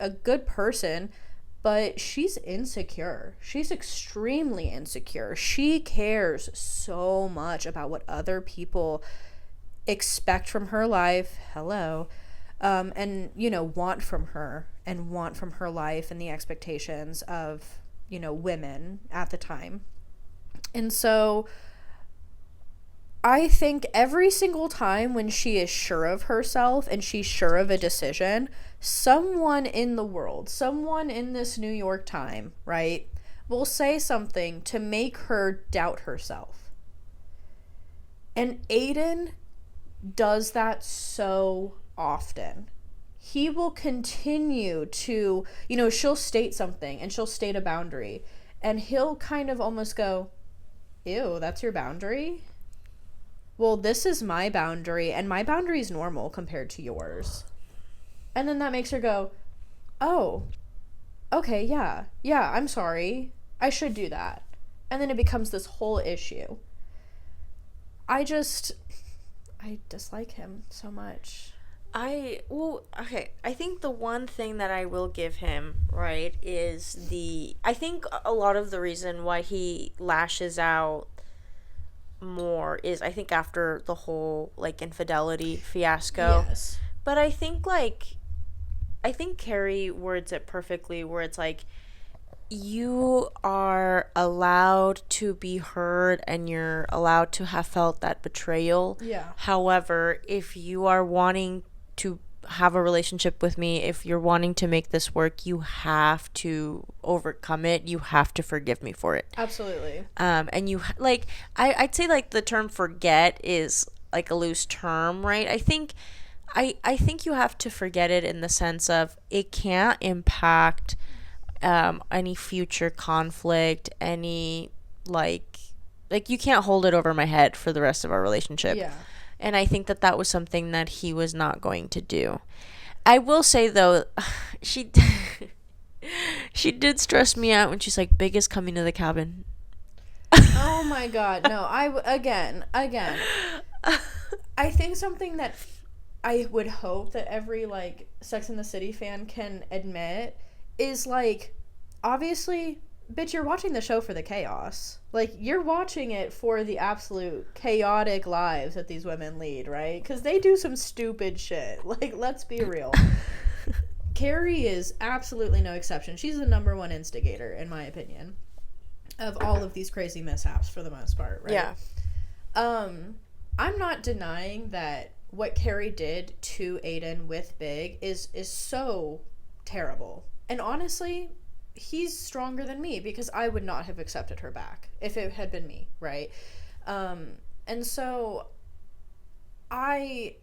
a good person, but she's insecure. She's extremely insecure. She cares so much about what other people expect from her life. Hello. And, you know, want from her life and the expectations of, you know, women at the time. And so I think every single time when she is sure of herself and she's sure of a decision, someone in the world, someone in this New York time, right, will say something to make her doubt herself. And Aiden does that so often. He will continue to, you know, she'll state something and she'll state a boundary and he'll kind of almost go, ew, that's your boundary? Well, this is my boundary and my boundary is normal compared to yours. And then that makes her go, oh, okay, yeah, I'm sorry. I should do that. And then it becomes this whole issue. I dislike him so much. I think the one thing that I will give him, right, is I think a lot of the reason why he lashes out more is I think after the whole like infidelity fiasco. Yes. But I think Carrie words it perfectly where it's like you are allowed to be hurt and you're allowed to have felt that betrayal. Yeah. However, if you are wanting to have a relationship with me, if you're wanting to make this work, you have to overcome it. You have to forgive me for it. Absolutely. And you like I'd say like the term forget is like a loose term, right? I think you have to forget it in the sense of it can't impact any future conflict, any like you can't hold it over my head for the rest of our relationship. Yeah. And I think that was something that he was not going to do. I will say though, she did stress me out when she's like, Big is coming to the cabin. Oh my god, no, again, I think something that I would hope that every like Sex and the City fan can admit is like, obviously, bitch, you're watching the show for the chaos. Like, you're watching it for the absolute chaotic lives that these women lead, right? Because they do some stupid shit. Like, let's be real. Carrie is absolutely no exception. She's the number one instigator, in my opinion, of all of these crazy mishaps for the most part, right? Yeah. I'm not denying that what Carrie did to Aiden with Big is so terrible. And honestly, he's stronger than me because I would not have accepted her back if it had been me, right? And so I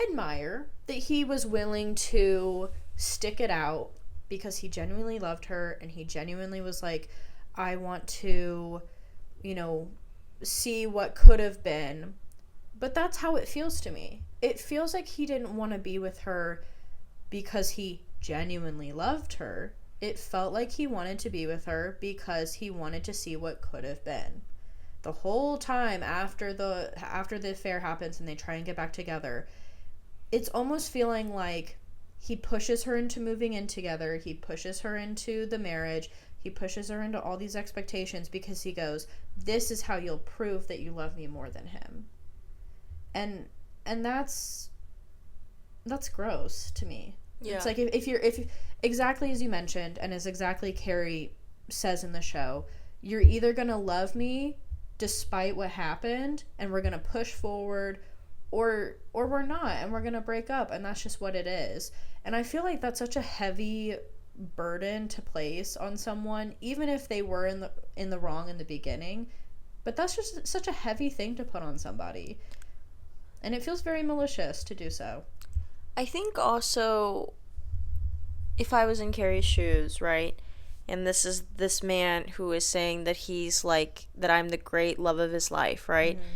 admire that he was willing to stick it out because he genuinely loved her, and he genuinely was like, I want to, you know, see what could have been. But that's how it feels to me. It feels like he didn't want to be with her because he genuinely loved her. It felt like he wanted to be with her because he wanted to see what could have been. The whole time after the affair happens and they try and get back together, it's almost feeling like he pushes her into moving in together. He pushes her into the marriage. He pushes her into all these expectations because he goes, this is how you'll prove that you love me more than him. And that's gross to me. Yeah. It's like if you're exactly as you mentioned, and as exactly Carrie says in the show, you're either going to love me despite what happened and we're going to push forward, or we're not and we're going to break up, and that's just what it is. And I feel like that's such a heavy burden to place on someone, even if they were in the wrong in the beginning. But that's just such a heavy thing to put on somebody. And it feels very malicious to do so. I think also, if I was in Carrie's shoes, right, and this is this man who is saying that he's like, that I'm the great love of his life, right? Mm-hmm.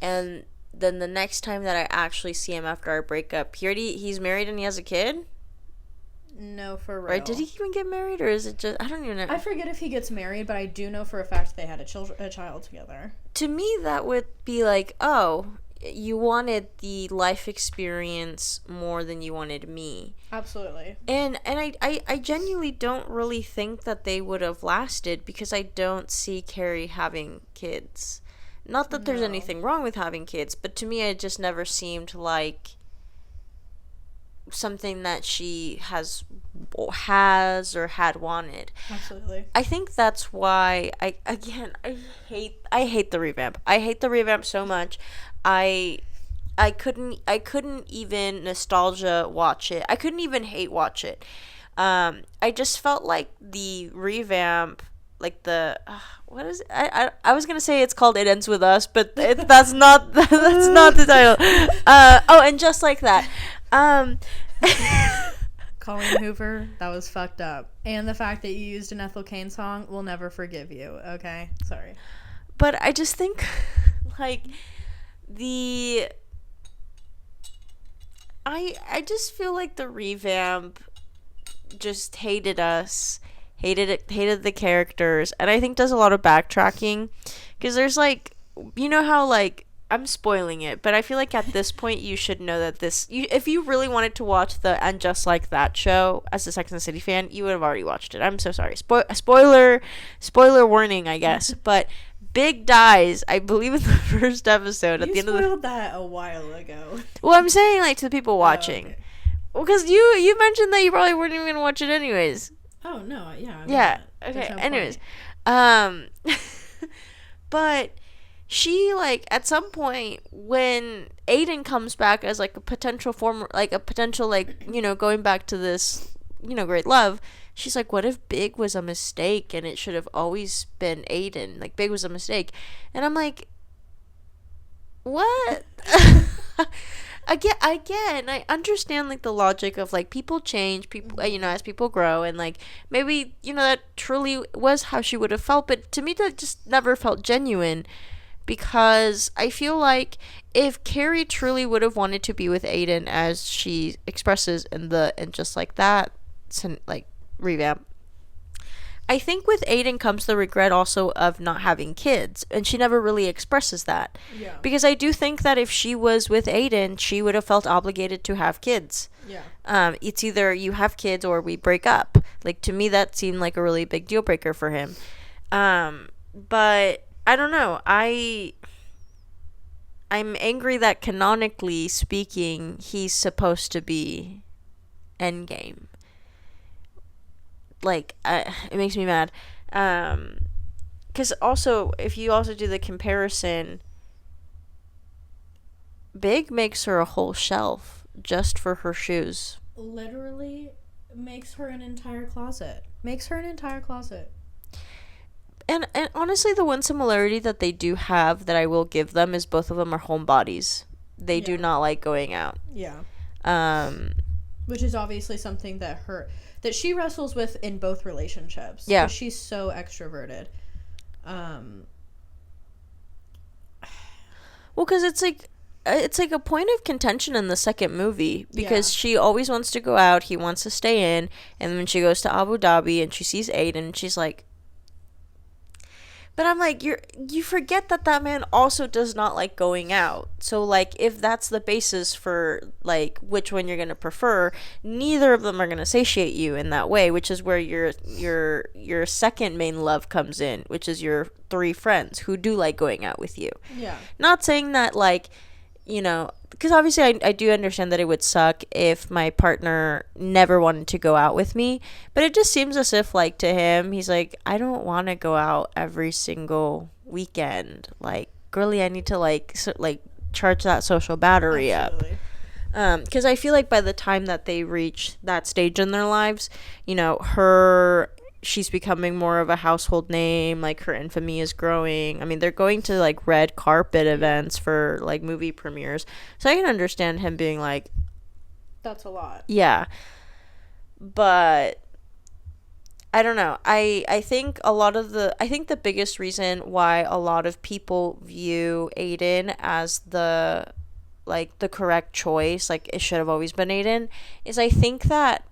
And then the next time that I actually see him after our breakup, he's married and he has a kid? No, for real. Right? Did he even get married, or is it just, I don't even know. I forget if he gets married, but I do know for a fact they had a child together. To me, that would be like, oh, you wanted the life experience more than you wanted me. Absolutely. And I genuinely don't really think that they would have lasted, because I don't see Carrie having kids. Not that there's anything wrong with having kids, but to me it just never seemed like something that she has or had wanted. Absolutely. I think that's why I hate the revamp. I hate the revamp so much. I couldn't even nostalgia watch it. I couldn't even hate watch it. I just felt like the revamp, like the what is it? I was gonna say it's called It Ends With Us, but that's not the title. And Just Like That. Colleen Hoover, that was fucked up. And the fact that you used an Ethel Cain song, we'll never forgive you. Okay, sorry. But I just think, like, I just feel like the revamp just hated us, hated the characters, and I think does a lot of backtracking, because there's like, you know how, like, I'm spoiling it, but I feel like at this point you should know that if you really wanted to watch the And Just Like That show as a Sex and the City fan, you would have already watched it. I'm so sorry. Spoiler warning, I guess. But Big dies, I believe, in the first episode. At the end of spoiled that a while ago. Well, I'm saying, like, to the people watching. Oh, okay. Well, because you mentioned that you probably weren't even gonna watch it anyways. Oh no, yeah. Yeah. Okay. Anyways, but she, like, at some point when Aiden comes back as like a potential like, you know, going back to this, you know, great love, she's like, what if Big was a mistake and it should have always been Aiden? Like, Big was a mistake. And I'm like, what? Again, I understand, like, the logic of, like, people change, people, you know, as people grow, and, like, maybe, you know, that truly was how she would have felt, but to me that just never felt genuine, because I feel like if Carrie truly would have wanted to be with Aiden, as she expresses in And Just Like That, like, revamp, I think with Aiden comes the regret also of not having kids, and she never really expresses that. Yeah. Because I do think that if she was with Aiden, she would have felt obligated to have kids. Yeah. It's either you have kids or we break up. Like, to me, that seemed like a really big deal breaker for him. But I don't know. I'm angry that canonically speaking, he's supposed to be Endgame. Like, it makes me mad. Because also, if you also do the comparison, Big makes her a whole shelf just for her shoes. Literally makes her an entire closet. And honestly, the one similarity that they do have that I will give them is both of them are homebodies. They do not like going out. Yeah. Which is obviously something that she wrestles with in both relationships. Yeah. Because she's so extroverted. Well, because it's like a point of contention in the second movie, because she always wants to go out, he wants to stay in, and when she goes to Abu Dhabi and she sees Aiden, and she's like, but I'm like, you forget that man also does not like going out. So like, if that's the basis for like which one you're gonna prefer, neither of them are gonna satiate you in that way, which is where your second main love comes in, which is your 3 friends who do like going out with you. Yeah. Not saying that like, you know, because obviously I do understand that it would suck if my partner never wanted to go out with me, but it just seems as if like to him, he's like, I don't want to go out every single weekend. Like, girly, I need to like charge that social battery Absolutely. up. Because I feel like by the time that they reach that stage in their lives, you know, she's becoming more of a household name, like her infamy is growing. I mean, they're going to like red carpet events for like movie premieres, so I can understand him being like, that's a lot. Yeah. But I don't know, I think the biggest reason why a lot of people view Aiden as the correct choice, like it should have always been Aiden, is I think that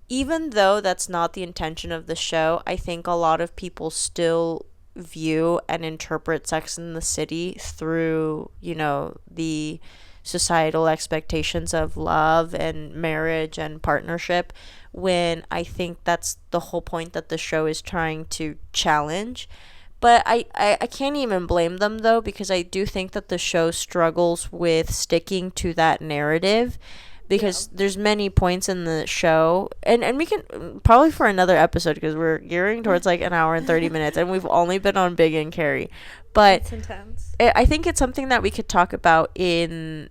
even though that's not the intention of the show, I think a lot of people still view and interpret Sex and the City through, you know, the societal expectations of love and marriage and partnership, when I think that's the whole point that the show is trying to challenge. But I can't even blame them, though, because I do think that the show struggles with sticking to that narrative. Because there's many points in the show, and we can probably for another episode, because we're gearing towards like an hour and 30 minutes, and we've only been on Big and Carrie, but it's intense. I think it's something that we could talk about in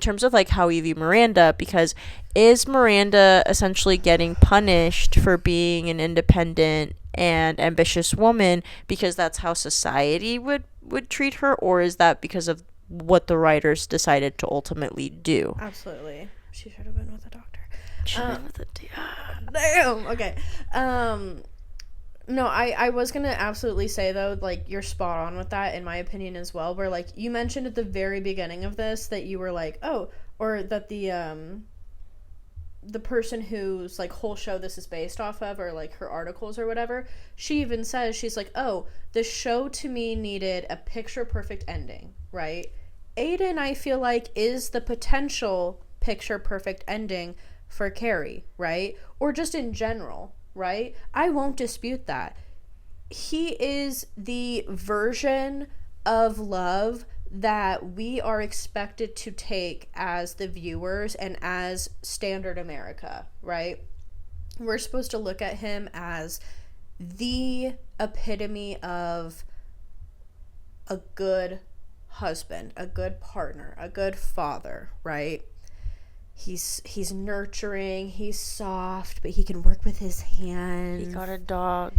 terms of like how we view Miranda, because is Miranda essentially getting punished for being an independent and ambitious woman because that's how society would treat her, or is that because of what the writers decided to ultimately do? Absolutely. She should have been with a doctor. Damn. Okay. No, I was gonna absolutely say, though, like, you're spot on with that, in my opinion, as well, where, like, you mentioned at the very beginning of this that you were like, oh, or that the person whose, like, whole show this is based off of, or, like, her articles or whatever, she even says, she's like, oh, the show to me needed a picture-perfect ending, right? Aiden, I feel like, is the potential picture-perfect ending for Carrie, right? Or just in general, right? I won't dispute that. He is the version of love that we are expected to take as the viewers and as standard America, right? We're supposed to look at him as the epitome of a good husband, a good partner, a good father, right? He's nurturing, he's soft, but he can work with his hands. He got a dog.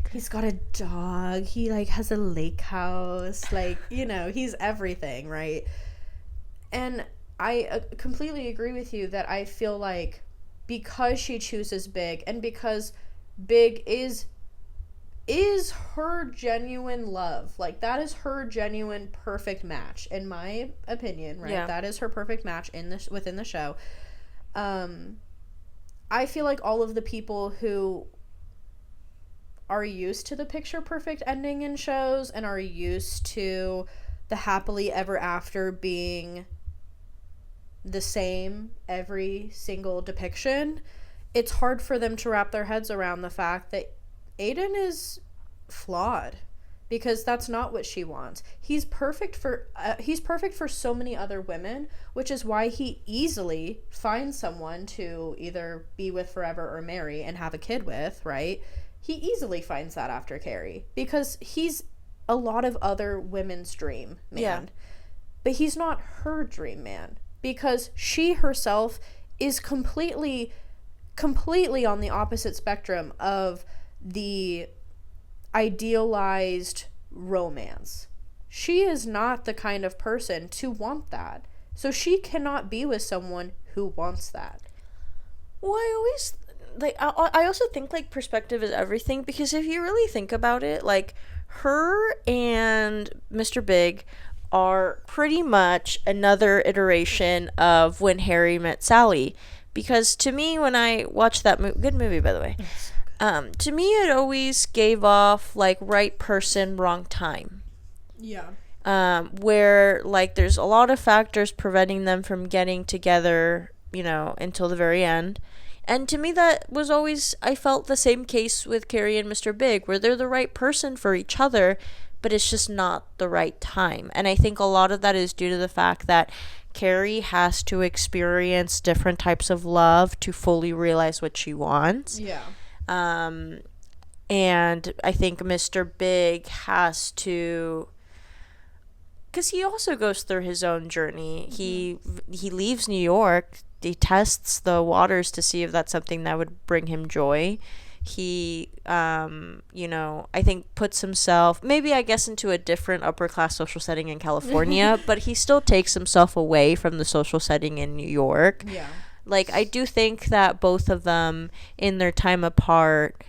He like has a lake house, like, you know, he's everything, right? And I completely agree with you that I feel like because she chooses Big, and because Big is her genuine love, like that is her genuine perfect match, in my opinion, right? That is her perfect match within the show. I feel like all of the people who are used to the picture perfect ending in shows and are used to the happily ever after being the same every single depiction, it's hard for them to wrap their heads around the fact that Aiden is flawed, because that's not what she wants. He's perfect for so many other women, which is why he easily finds someone to either be with forever or marry and have a kid with, right? He easily finds that after Carrie, because he's a lot of other women's dream man. Yeah. But he's not her dream man, because she herself is completely on the opposite spectrum of the idealized romance. She is not the kind of person to want that. So she cannot be with someone who wants that. Well, I always like I also think like perspective is everything, because if you really think about it, like her and Mr. Big are pretty much another iteration of When Harry Met Sally, because to me when I watched that good movie, by the way, to me it always gave off like right person, wrong time. Yeah. Where like there's a lot of factors preventing them from getting together, until the very end. And to me, that was always, I felt the same case with Carrie and Mr. Big, where they're the right person for each other, but it's just not the right time. And I think a lot of that is due to the fact that Carrie has to experience different types of love to fully realize what she wants. Yeah. And I think Mr. Big has to, because he also goes through his own journey. Mm-hmm. He leaves New York. He tests the waters to see if that's something that would bring him joy. He, I think puts himself, maybe I guess, into a different upper class social setting in California, but he still takes himself away from the social setting in New York. Yeah. Like, I do think that both of them, in their time apart,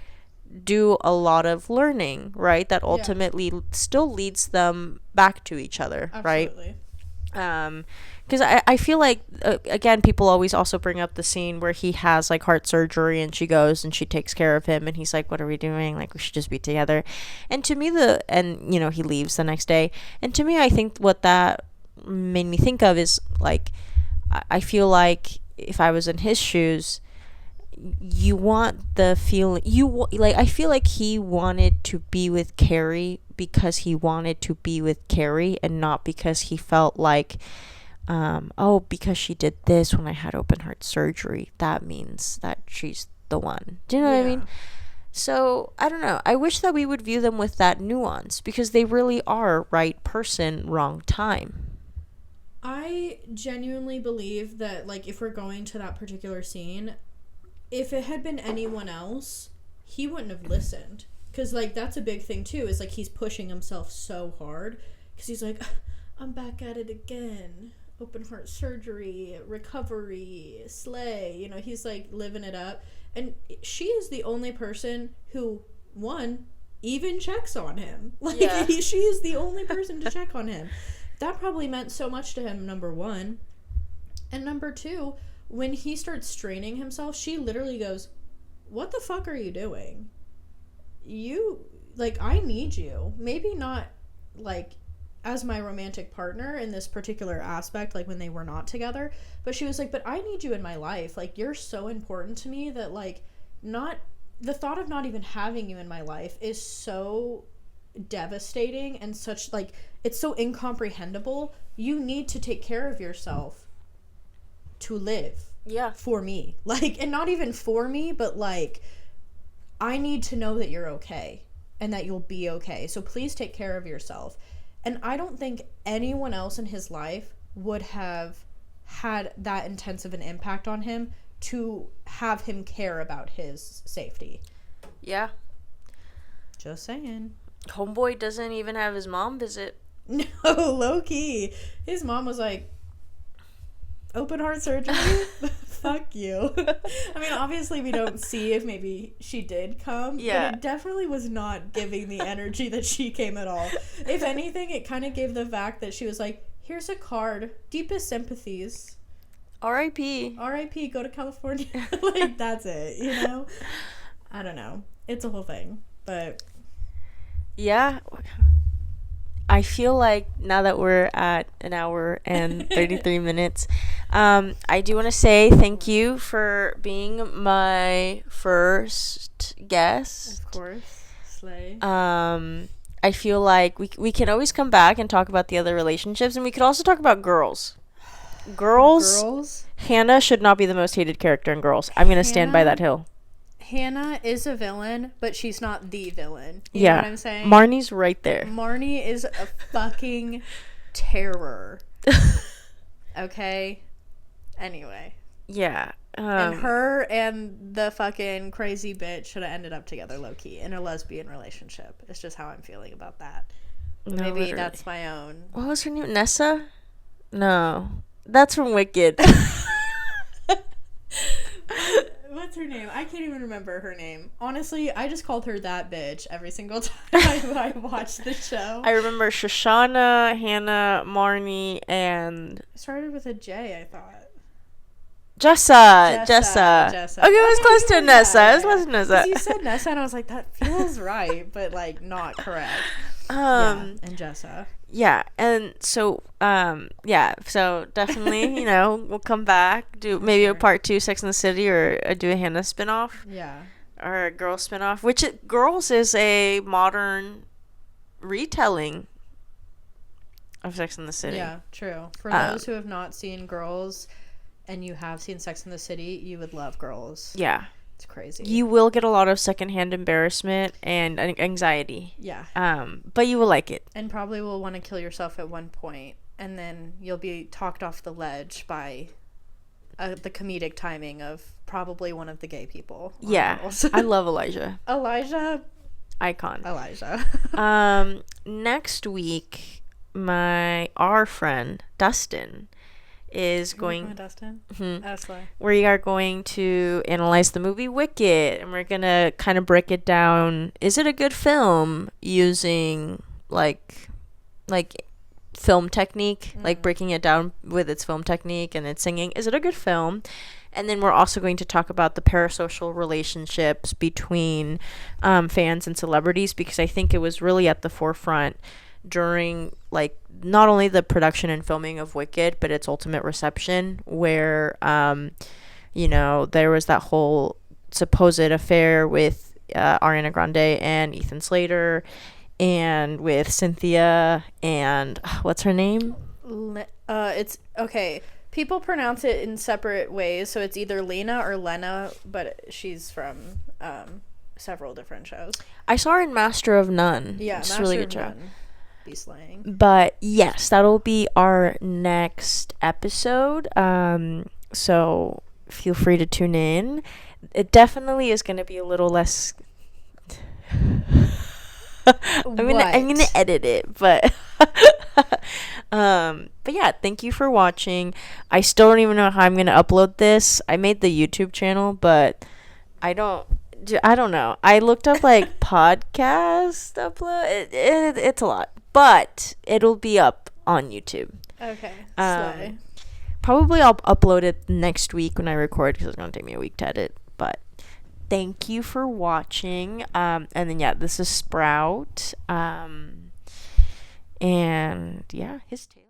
do a lot of learning, right? That ultimately still leads them back to each other, Absolutely. Right? Because I feel like, again, people always also bring up the scene where he has like heart surgery and she goes and she takes care of him and he's like, what are we doing? Like, we should just be together. And to me, he leaves the next day. And to me, I think what that made me think of is like, I feel like if I was in his shoes, you want the feeling, I feel like he wanted to be with Carrie because he wanted to be with Carrie and not because he felt like, because she did this when I had open heart surgery, that means that she's the one. Do you know what I mean? So, I don't know. I wish that we would view them with that nuance, because they really are right person, wrong time. I genuinely believe that, like, if we're going to that particular scene, if it had been anyone else, he wouldn't have listened. Because, like, that's a big thing, too, is, like, he's pushing himself so hard. Because he's like, I'm back at it again. Open heart surgery, recovery, slay. He's, like, living it up. And she is the only person who, one, even checks on him. Like, she is the only person to check on him. That probably meant so much to him, number one. And number two, when he starts straining himself, she literally goes, what the fuck are you doing? I need you. Maybe not, like, as my romantic partner in this particular aspect, like, when they were not together, but she was like, but I need you in my life. Like, you're so important to me that, like, the thought of not even having you in my life is so devastating and such, like, it's so incomprehensible. You need to take care of yourself to live. Yeah. For me. Like, and not even for me, but, like, I need to know that you're okay and that you'll be okay. So please take care of yourself. And I don't think anyone else in his life would have had that intense of an impact on him to have him care about his safety. Yeah. Just saying. Homeboy doesn't even have his mom visit. No, low key. His mom was like, open heart surgery? Fuck you. I mean, obviously we don't see if maybe she did come. Yeah. But it definitely was not giving the energy that she came at all. If anything, it kind of gave the fact that she was like, here's a card. Deepest sympathies. R.I.P. R.I.P. Go to California. Like, that's it, I don't know. It's a whole thing. But yeah. I feel like now that we're at an hour and 33 minutes, I do want to say thank you for being my first guest. Of course. Slay. I feel like we can always come back and talk about the other relationships, and we could also talk about girls. Girls? Hannah should not be the most hated character in Girls. I'm going to stand by that hill. Hannah is a villain, but she's not the villain. You know what I'm saying? Marnie's right there. Marnie is a fucking terror. Okay? Anyway. Yeah. And her and the fucking crazy bitch should have ended up together low-key in a lesbian relationship. It's just how I'm feeling about that. No, maybe literally. that's my own. What was her name? Nessa? No. That's from Wicked. her name? I can't even remember her name. Honestly, I just called her that bitch every single time I watched the show. I remember Shoshana, Hannah, Marnie, and... It started with a J, I thought. Jessa. Jessa. Okay, it was close to Nessa. It was close to Nessa. You said Nessa, and I was like, that feels right, but, like, not correct. And Jessa. Yeah, and so, so definitely, we'll come back, do maybe a part 2 Sex and the City, or do a Hannah spinoff. Yeah. Or a Girls spinoff, which Girls is a modern retelling of Sex and the City. Yeah, true. For those who have not seen Girls and you have seen Sex and the City, you would love Girls. Yeah. It's crazy. You will get a lot of secondhand embarrassment and anxiety. Yeah. But you will like it. And probably will want to kill yourself at one point, and then you'll be talked off the ledge by the comedic timing of probably one of the gay people. Yeah. I love Elijah. Icon. Elijah. Next week, our friend Dustin is going Dustin? We are going to analyze the movie Wicked, and we're gonna kind of break it down. Is it a good film using like film technique, like breaking it down with its film technique and its singing? Is it a good film? And then we're also going to talk about the parasocial relationships between fans and celebrities, because I think it was really at the forefront during, like, not only the production and filming of Wicked, but its ultimate reception, where there was that whole supposed affair with Ariana Grande and Ethan Slater, and with Cynthia and what's her name? It's okay. People pronounce it in separate ways, so it's either Lena or Lena, but she's from several different shows. I saw her in Master of None. Yeah, it's Master really of good show. None. Be slaying. But yes, that'll be our next episode. So feel free to tune in. It definitely is going to be a little less. I'm gonna edit it, but yeah, thank you for watching. I still don't even know how I'm gonna upload this. I made the YouTube channel, but I don't know. I looked up like podcast upload. It's a lot, but it'll be up on YouTube. Okay. Slay. Probably I'll upload it next week when I record, because it's gonna take me a week to edit. But thank you for watching. And then this is Sprout. And his tail.